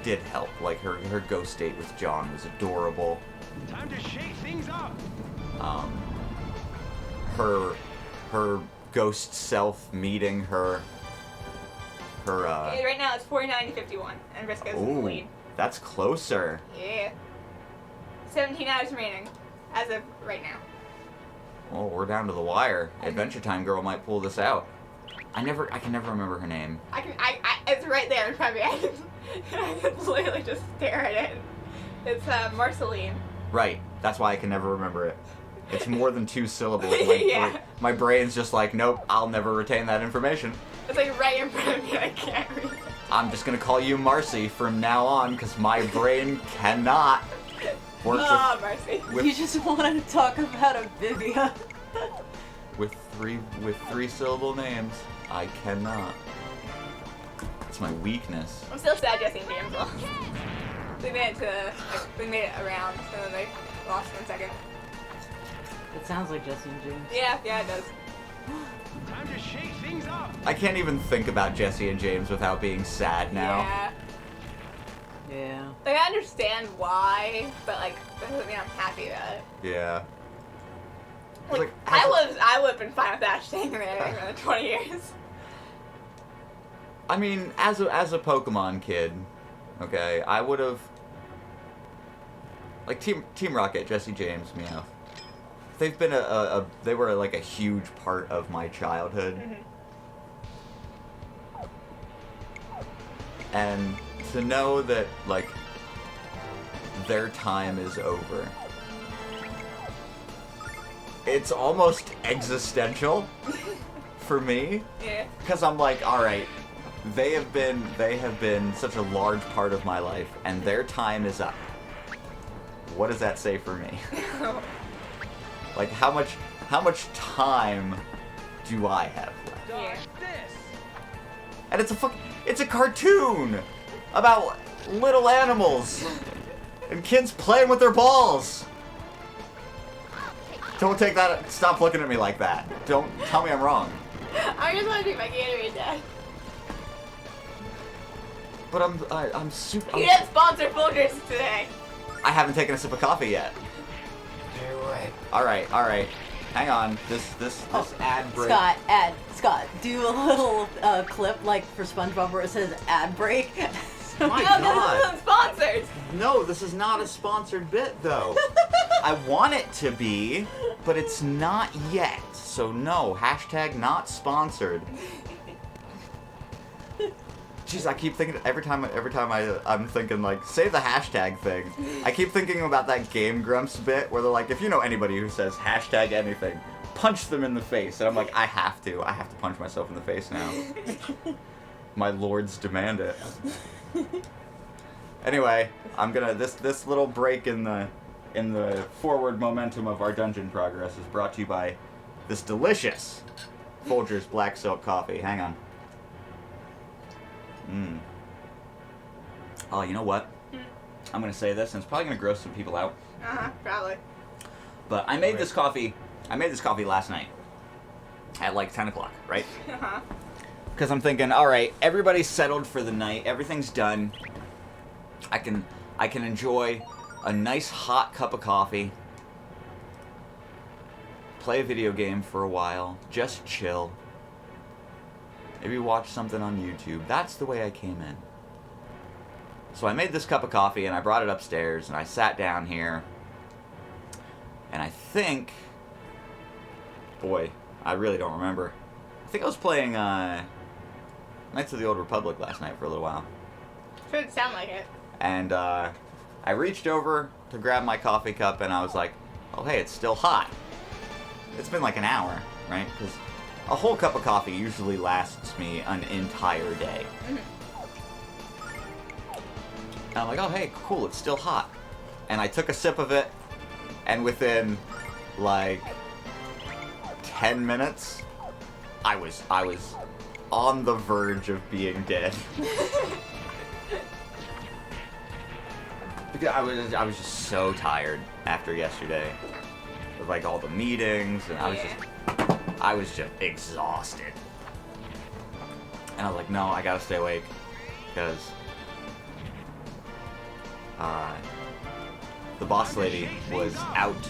did help. Like her ghost date with John was adorable. Time to shake things up. Her ghost self meeting her. Yeah, right now it's 49 to 51, and Vriska's in the Ooh, lead. that's closer. Yeah. 17 hours remaining, as of right now. Well, we're down to the wire. Adventure Time girl might pull this out. I can never remember her name. It's right there in front of me. I can literally just stare at it. It's Marceline. Right. That's why I can never remember it. It's more than 2 syllables. Yeah. My brain's just like, nope, I'll never retain that information. It's like right in front of me. I can't read it. I'm just gonna call you Marcy from now on, because my brain cannot work Oh, Marcy. You just wanted to talk about Amphibia. with 3 syllable names. I cannot. It's my weakness. I'm still sad Jesse and James lost. They made it around, so then they lost in a second. It sounds like Jesse and James. Yeah, it does. Time to shake things up. I can't even think about Jesse and James without being sad now. Yeah. Yeah. Like, I understand why, but like, that doesn't mean I'm happy about it. Yeah. Like, as a- I would have been fine with Ash staying there for another 20 years. I mean, as a Pokemon kid, okay, I would have like Team Rocket, Jesse James, Meowth. They've been they were like a huge part of my childhood. Mm-hmm. And to know that like their time is over, it's almost existential for me. Yeah. Because I'm like, all right, they have been such a large part of my life, and their time is up. What does that say for me? Like, how much time do I have left? Yeah. And it's a cartoon about little animals and kids playing with their balls. Don't take that. Stop looking at me like that. Don't tell me I'm wrong. I just want to drink my Gatorade, Dad. But I'm super. You didn't sponsor Folgers today. I haven't taken a sip of coffee yet. Do it. All right. Hang on. This ad break. Scott, do a little clip like for SpongeBob where it says ad break. My No, God. this isn't sponsored. No, this is not a sponsored bit, though. I want it to be, but it's not yet. So no, hashtag not sponsored. Jeez, I keep thinking every time I'm thinking like say the hashtag thing. I keep thinking about that Game Grumps bit where they're like, if you know anybody who says hashtag anything, punch them in the face. And I'm like, I have to punch myself in the face now. My lords demand it. Anyway, I'm gonna this little break in the forward momentum of our dungeon progress is brought to you by this delicious Folgers Black Silk Coffee. Hang on. Oh, you know what? I'm gonna say this, and it's probably gonna gross some people out. Probably. But I made this coffee. I made this coffee last night at like 10 o'clock, right? Because I'm thinking, all right, everybody's settled for the night. Everything's done. I can enjoy a nice hot cup of coffee. Play a video game for a while. Just chill. Maybe watch something on YouTube. That's the way I came in. So I made this cup of coffee and I brought it upstairs and I sat down here. And I think... Boy, I really don't remember. I think I was playing Knights of the Old Republic last night for a little while. Should sound like it. And I reached over to grab my coffee cup and I was like, oh hey, it's still hot. It's been like an hour, right? Because a whole cup of coffee usually lasts me an entire day. And I'm like, oh hey, cool, it's still hot. And I took a sip of it, and within like 10 minutes, I was on the verge of being dead. Because I was just so tired after yesterday. With like all the meetings, and I was just exhausted. And I was like, no, I gotta stay awake. Because the boss lady was out.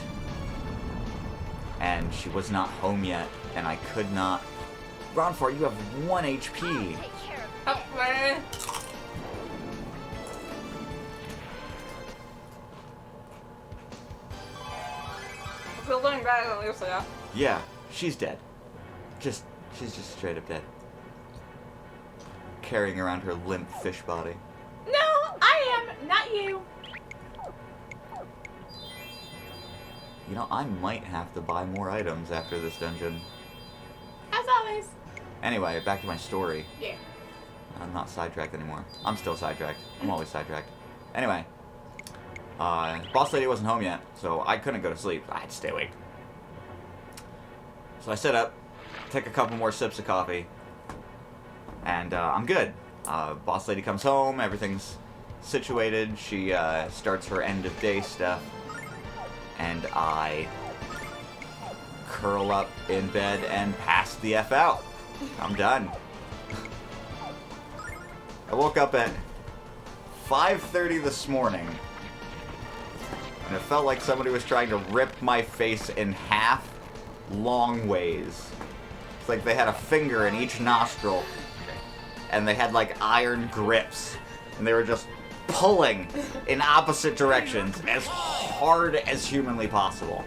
And she was not home yet. And I could not... Ronfor, you have 1 HP. Oh, man. I feel doing better than Lucia. Yeah, she's dead. She's just straight up dead. Carrying around her limp fish body. No, I am, not you. You know, I might have to buy more items after this dungeon. As always. Anyway, back to my story. Yeah. I'm not sidetracked anymore. I'm still sidetracked. I'm always sidetracked. Anyway, boss lady wasn't home yet, so I couldn't go to sleep. I had to stay awake. So I sit up, take a couple more sips of coffee, and I'm good. Boss lady comes home, everything's situated. She starts her end of day stuff, and I curl up in bed and pass the F out. I'm done. I woke up at 5:30 this morning, and it felt like somebody was trying to rip my face in half long ways. It's like they had a finger in each nostril, and they had like iron grips, and they were just pulling in opposite directions as hard as humanly possible.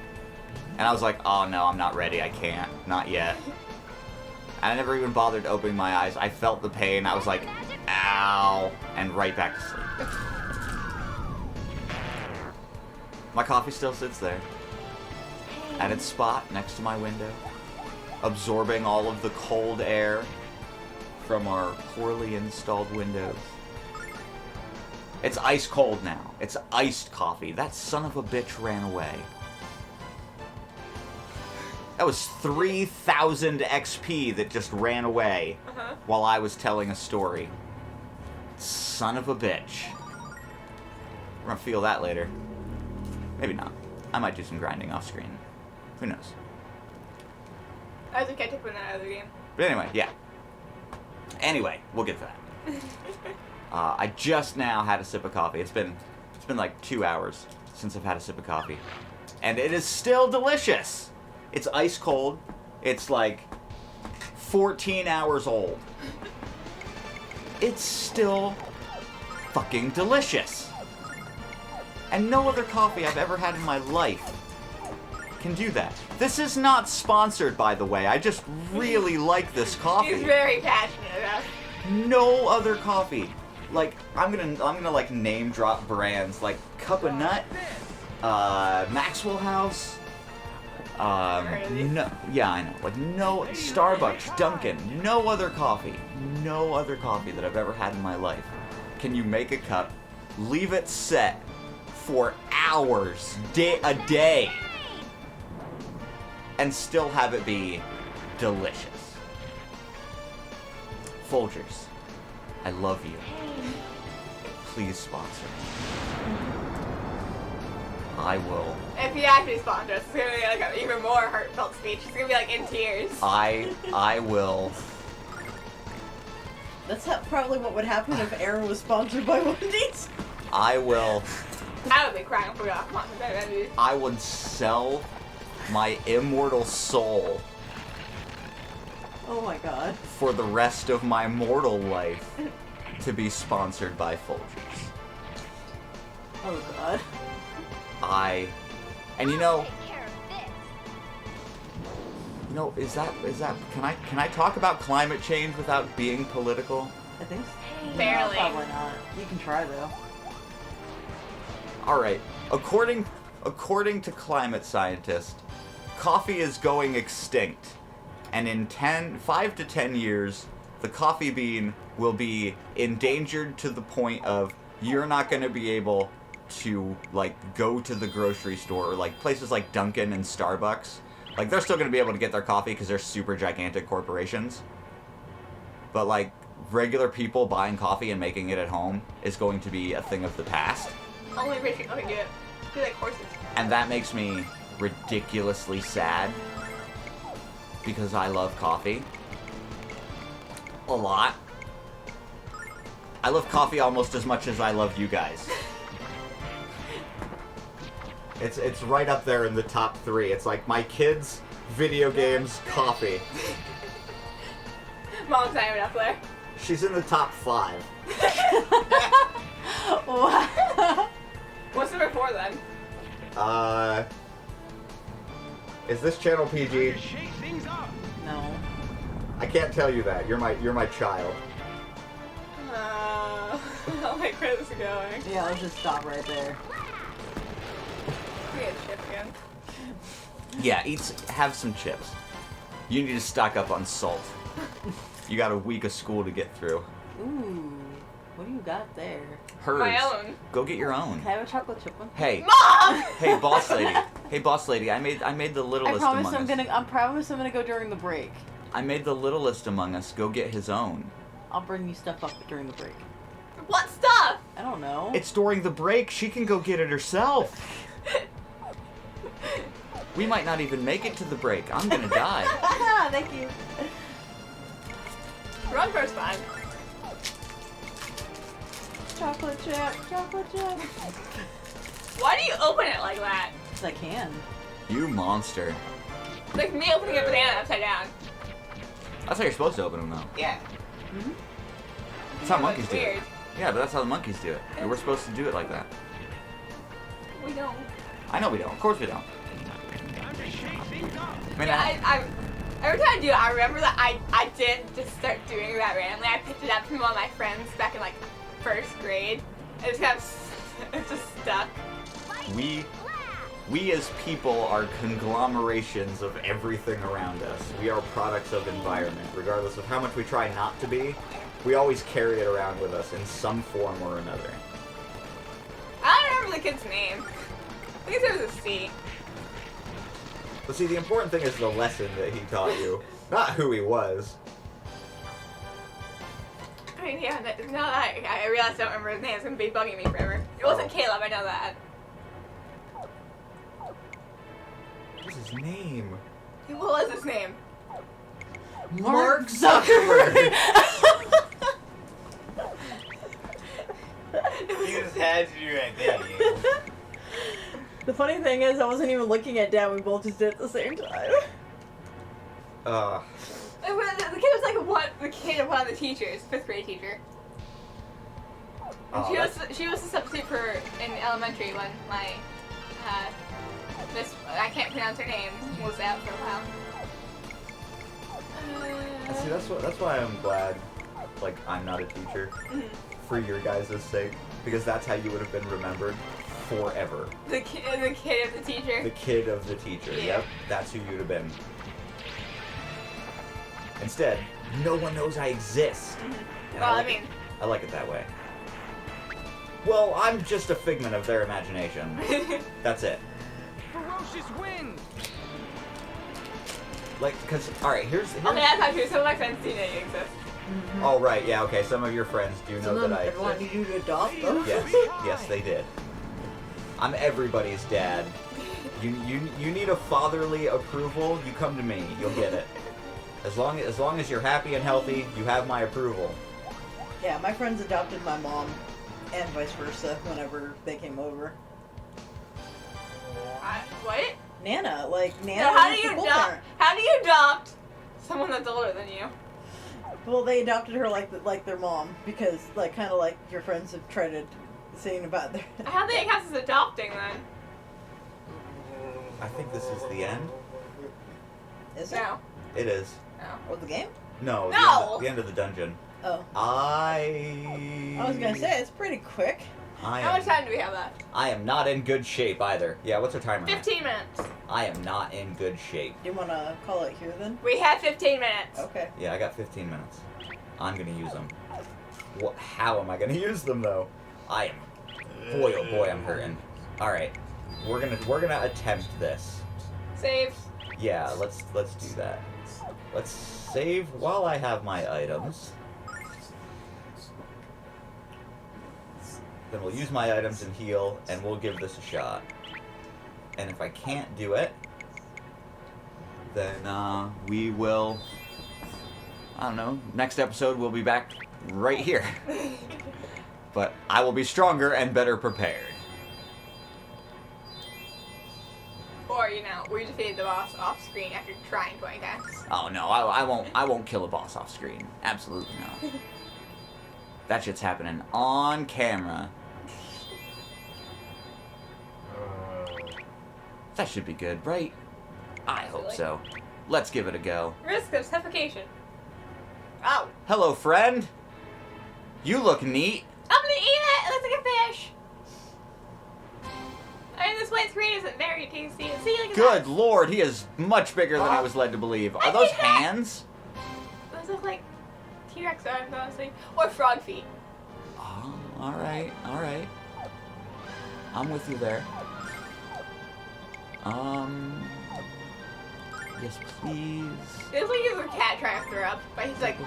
And I was like, oh no, I'm not ready, I can't, not yet. I never even bothered opening my eyes. I felt the pain, I was like, ow, and right back to sleep. My coffee still sits there, at its spot next to my window, absorbing all of the cold air from our poorly installed windows. It's ice cold now. It's iced coffee. That son of a bitch ran away. That was 3,000 XP that just ran away while I was telling a story. Son of a bitch. We're gonna feel that later. Maybe not. I might do some grinding off screen. Who knows? I was a catch up in that other game. But anyway, yeah. Anyway, we'll get to that. I just now had a sip of coffee. It's been like 2 hours since I've had a sip of coffee. And it is still delicious. It's ice cold. It's like 14 hours old. It's still fucking delicious. And no other coffee I've ever had in my life can do that. This is not sponsored, by the way. I just really like this coffee. He's very passionate about it. No other coffee. Like, I'm gonna like name drop brands like Cup of Nut, Maxwell House. No, yeah, I know. Like no Starbucks, Dunkin', no other coffee that I've ever had in my life. Can you make a cup, leave it set for hours, a day, and still have it be delicious? Folgers, I love you. Please sponsor me. I will. If he actually sponsors us, it's gonna be like an even more heartfelt speech. It's gonna be like in tears. I will. That's probably what would happen if Aaron was sponsored by Wendy's. I will. I would be crying if we got sponsored by Wendy's. I would sell my immortal soul Oh my god. for the rest of my mortal life to be sponsored by Folgers. Oh god. And you know, is that can I talk about climate change without being political? I think so. Barely. No, probably not. You can try though. All right. According to climate scientists, coffee is going extinct, and in 5 to 10 years, the coffee bean will be endangered to the point of you're not going to be able to like go to the grocery store or like places like Dunkin' and Starbucks. Like they're still going to be able to get their coffee because they're super gigantic corporations. But like regular people buying coffee and making it at home is going to be a thing of the past. Only rich people can do it. Be like horses. And that makes me ridiculously sad because I love coffee a lot. I love coffee almost as much as I love you guys. It's right up there in the top 3. It's like my kids, video games, coffee. Mom's not even up there. She's in the top 5. Wow. What's number 4 then? Is this channel PG? No. I can't tell you that. You're my child. All my credits are going. Yeah, let's just stop right there. We get chip again. Yeah, have some chips. You need to stock up on salt. You got a week of school to get through. Ooh. What do you got there? Hers. My own. Go get your own. Can I have a chocolate chip one? Hey. Mom! Hey, boss lady. Hey, boss lady. I made the littlest among us. I promise I'm gonna go during the break. I made the littlest among us go get his own. I'll bring you stuff up during the break. What stuff? I don't know. It's during the break. She can go get it herself. We might not even make it to the break. I'm gonna die. Thank you. Run first time. Chocolate chip. Why do you open it like that? Because I can. You monster. It's like me opening a banana upside down. That's how you're supposed to open them, though. Yeah. Mm-hmm. That's how Yeah, monkeys that's do it. weird. Yeah, but that's how the monkeys do it. And we're supposed to do it like that. We don't. I know we don't. Of course we don't. I mean, Yeah, every time I do it, I remember that I didn't just start doing that randomly. I picked it up from one of my friends back in like 1st grade. It's kind of, it's just stuck. we as people are conglomerations of everything around us. We are products of environment. Regardless of how much we try not to be, we always carry it around with us in some form or another. I don't remember the kid's name. I think it was a C. But see, the important thing is the lesson that he taught you, not who he was. I mean, yeah, now that I realize I don't remember his name, it's going to be bugging me forever. It wasn't Oh. Caleb, I know that. What's his name? What was his name? Mark Zuckerberg. You just had to do right there. The funny thing is, I wasn't even looking at Dan. We both just did it at the same time. The kid was like the kid of one of the teachers, 5th grade teacher. And she was the substitute for in elementary when my this I can't pronounce her name was out for a while. See, that's why I'm glad, like, I'm not a teacher, for your guys' sake, because that's how you would have been remembered forever. The kid of the teacher. The kid of the teacher. Yeah. Yep, that's who you'd have been. Instead, no one knows I exist. And Well, I like it that way. Well, I'm just a figment of their imagination. That's it. Ferocious wind! Like, cause, alright, here's Okay, that's not true. Some of my friends do know you exist. oh, right, yeah, okay, some of your friends do know that I Everyone exist. needed you to adopt them. Yes, they did. I'm everybody's dad. You need a fatherly approval, you come to me, you'll get it. As long as you're happy and healthy, you have my approval. Yeah, my friends adopted my mom, and vice versa, whenever they came over. What? Nana, Nana So how was do the you full adopt? parent. How do you adopt someone that's older than you? Well, they adopted her like their mom, because, kind of like your friends have tried saying about their... How do they count as adopting then? I think this is the end. Is it? No. It is. Or the game? No, No! The end of the dungeon. Oh. I was gonna say, it's pretty quick. How much time do we have left? I am not in good shape either. Yeah, what's our timer? 15 minutes. I am not in good shape. Do you want to call it here then? We have 15 minutes. Okay. Yeah, I got 15 minutes. I'm gonna use them. How am I gonna use them though? I am. Boy, oh boy, I'm hurting. All right, we're gonna attempt this. Save. Yeah, let's do that. Let's save while I have my items. Then we'll use my items and heal, and we'll give this a shot. And if I can't do it, then we will, I don't know, next episode we'll be back right here. But I will be stronger and better prepared. Or, we defeated the boss off screen after trying 20 times. Oh no, I won't kill a boss off screen. Absolutely no. That shit's happening on camera. That should be good, right? I hope so. Let's give it a go. Risk of suffocation. Oh. Hello, friend. You look neat. I'm gonna eat it! It looks like a fish! I mean, this white screen isn't very tasty. See, look at Good that. lord, he is much bigger than I was led to believe. Are I those think that- hands? Those look like T-Rex arms, honestly. Or frog feet. Oh, alright, alright. I'm with you there. Yes, please. It looks like he's a cat trying to throw up, but he's like,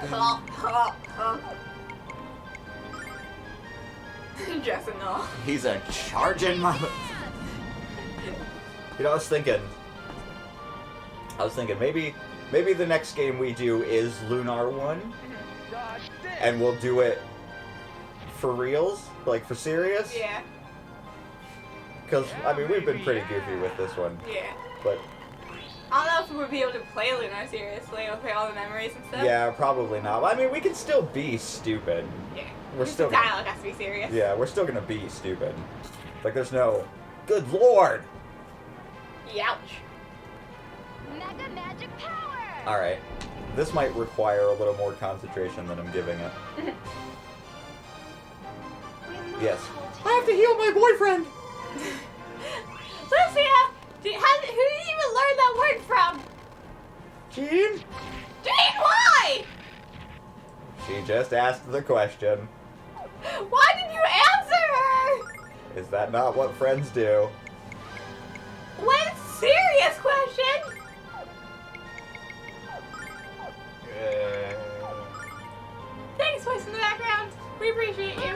Just a no. He's a charging mother. You know, I was thinking maybe the next game we do is Lunar 1, and we'll do it for reals, like for serious. Yeah. Because I mean, we've been pretty goofy with this one, Yeah. but I don't know if we would be able to play Lunar seriously with all the memories and stuff. yeah, probably not. I mean, we can still be stupid. Yeah. We're Just still the dialogue has to be serious. Yeah, we're still gonna be stupid. Like, there's no. Good lord. Youch. Mega magic power! All right, this might require a little more concentration than I'm giving it. Yes. I have to heal my boyfriend. Lucia, who did you even learn that word from? Jean? Jane, why? She just asked the question. Why did you answer her? Is that not what friends do? What a serious question. Thanks, voice in the background. We appreciate you.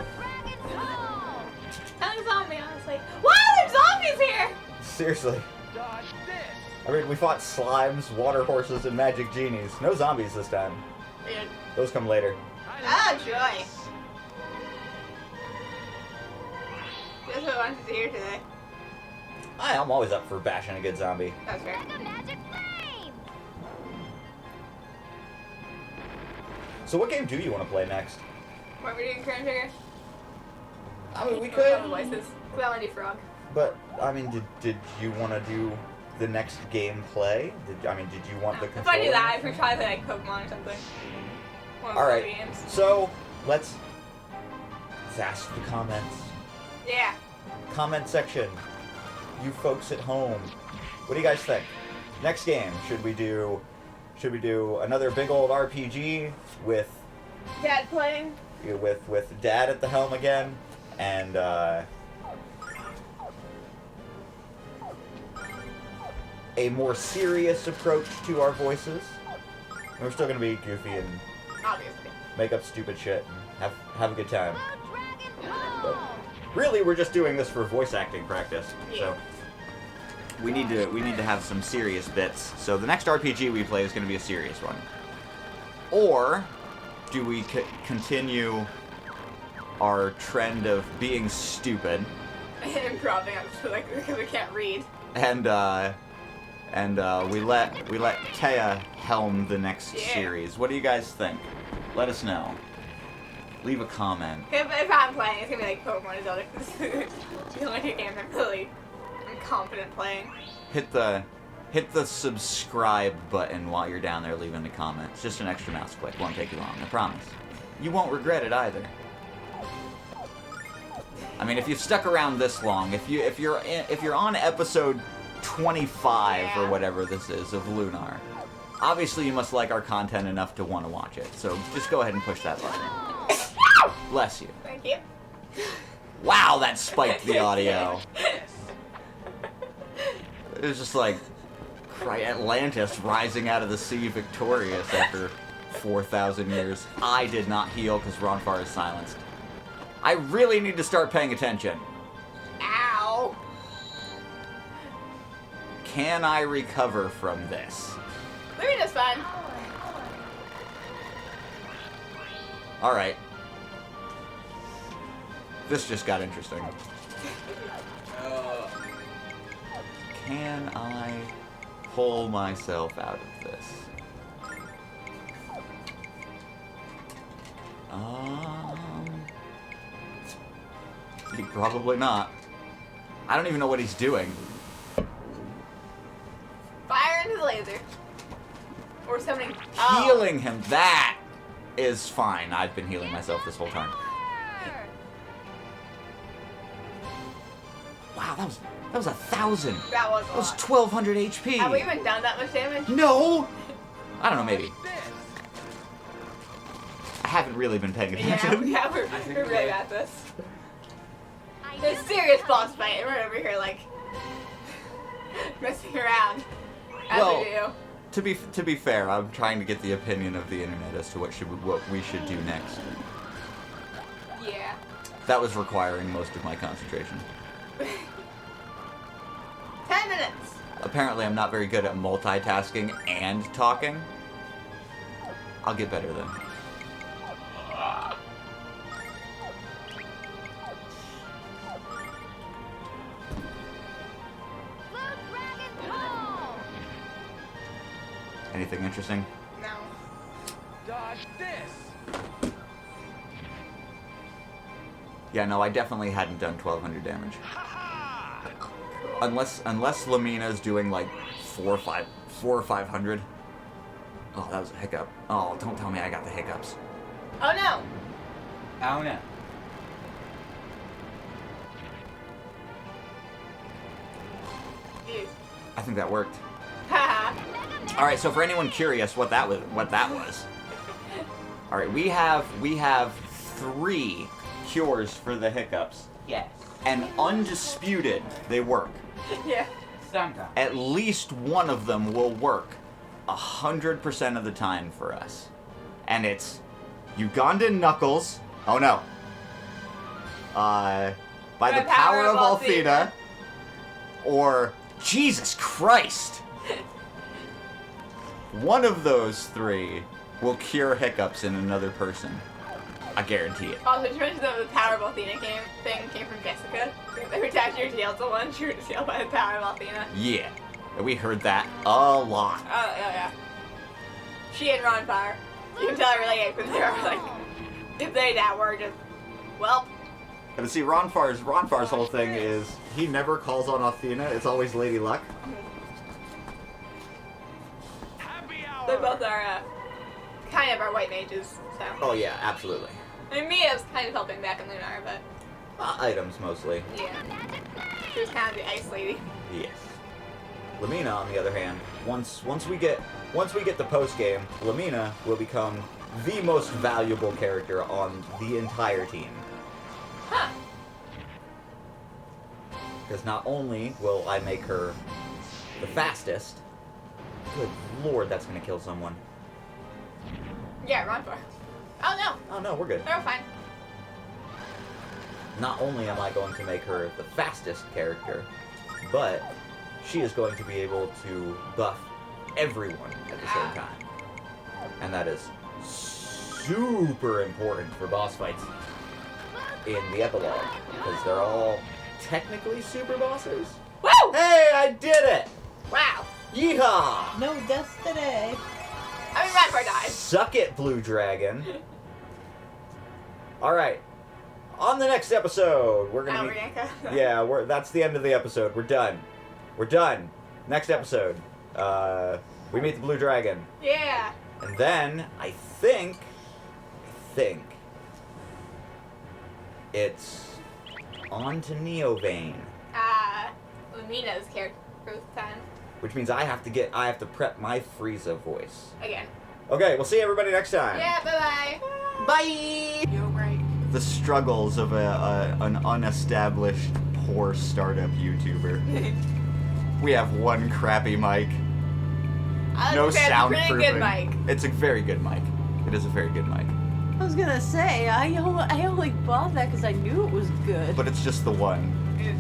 I'm like a zombie, honestly. Why are there zombies here? Seriously. Dodge this! I mean, we fought slimes, water horses, and magic genies. No zombies this time. Weird. Those come later. Ah, joy. That's what I wanted to hear today. I'm always up for bashing a good zombie. That's fair. So what game do you want to play next? What are we doing, Chrono Trigger? I mean, we All could, the voices. 'Cause I want to do Frog. but, I mean, did you want to do the next gameplay? Did you want the If controller? I do that, I could probably play like Pokemon or something. One of the Alright, games. so let's ask the comments. Yeah. Comment section. You folks at home. What do you guys think? Next game, should we do another big old RPG with Dad playing? with Dad at the helm again, and a more serious approach to our voices? We're still gonna be goofy and Obviously. make up stupid shit and have a good time. But really, we're just doing this for voice acting practice. Yeah. So we need to have some serious bits. So the next RPG we play is going to be a serious one. Or do we continue our trend of being stupid Improving like because we can't read. and we let Taya helm the next Yeah. series? What do you guys think? Let us know. Leave a comment. If I'm playing, it's gonna be like Pokemon and Zelda. The only two games I'm really confident playing. Hit the subscribe button while you're down there leaving the comments. Just an extra mouse click. Won't take you long. I promise. You won't regret it either. I mean, if you've stuck around this long, if you're on episode 25 or Yeah. whatever this is of Lunar, obviously you must like our content enough to want to watch it. So just go ahead and push that button. Bless you. Thank you. Wow, that spiked the audio. It was just like Atlantis rising out of the sea victorious after 4,000 years. I did not heal because Ronfar is silenced. I really need to start paying attention. Ow. Can I recover from this? Luna's fun. Alright. This just got interesting. Can I pull myself out of this? Probably not. I don't even know what he's doing. Fire into the laser. Or something. Healing him. That is fine. I've been healing myself this whole time. Wow, that was 1,000. That was a That was lot. 1,200 HP. Have we even done that much damage? No! I don't know, maybe. I haven't really been paying attention. Yeah, we're really bad at this. It's a serious boss fight, and we're over here, like, messing around. As Well, we do. To be fair, I'm trying to get the opinion of the internet as to what we should do next. Yeah. That was requiring most of my concentration. 10 minutes. Apparently, I'm not very good at multitasking and talking. I'll get better then. Anything interesting? No. Dodge this! Yeah, no, I definitely hadn't done 1,200 damage. Unless Lamina's doing like 400 or 500. Oh, that was a hiccup. Oh, don't tell me I got the hiccups. Oh no. Oh no. Jeez. I think that worked. Haha. All right, so for anyone curious what that was, all right, we have 3 cures for the hiccups, Yes. and undisputed they work. Yeah. Sometimes. At least one of them will work 100% of the time for us, and it's Ugandan Knuckles. Oh no. By the power of Althea, or Jesus Christ. One of those three will cure hiccups in another person. I guarantee it. Also, did you mention that the Power of Athena came from Jessica? Every time she was yelled at someone, she was just yelled by the Power of Athena. Yeah. And we heard that a lot. Oh, yeah. She and Ron Fire. You can tell I relate because they were like, if they that were just, well. And see, Ron Far's whole thing is he never calls on Athena. It's always Lady Luck. They both are kind of our white mages, so. Oh yeah, absolutely. I mean, Mia's kind of helping back in Lunar, but Items mostly. yeah. She was kind of the ice lady. Yes. Lamina, on the other hand, once we get the post game, Lamina will become the most valuable character on the entire team. Huh. Because not only will I make her the fastest, good lord, that's gonna kill someone. Yeah, Ron Fire. Oh no, Oh no, we're good. they're fine. Not only am I going to make her the fastest character, but she is going to be able to buff everyone at the same time. And that is super important for boss fights in the epilogue, because they're all technically super bosses. Woo! Hey, I did it! Wow. Yeehaw! No deaths today. I mean, Ron Fire died. Suck it, Blue Dragon. Alright. On the next episode, we're gonna Oh, be... Rianka. Yeah, that's the end of the episode. We're done. We're done. Next episode, we meet the Blue Dragon. Yeah. And then, I think it's on to Neovane, Lumina's character for this time. which means I have to prep my Frieza voice. Again. Okay, we'll see everybody next time. Yeah, bye-bye. Bye! Yo, right. The struggles of an unestablished, poor startup YouTuber. We have one crappy mic. No Pretty good soundproofing. mic. It's a very good mic. It is a very good mic. I was gonna say, I only bought that because I knew it was good. But it's just the one. It's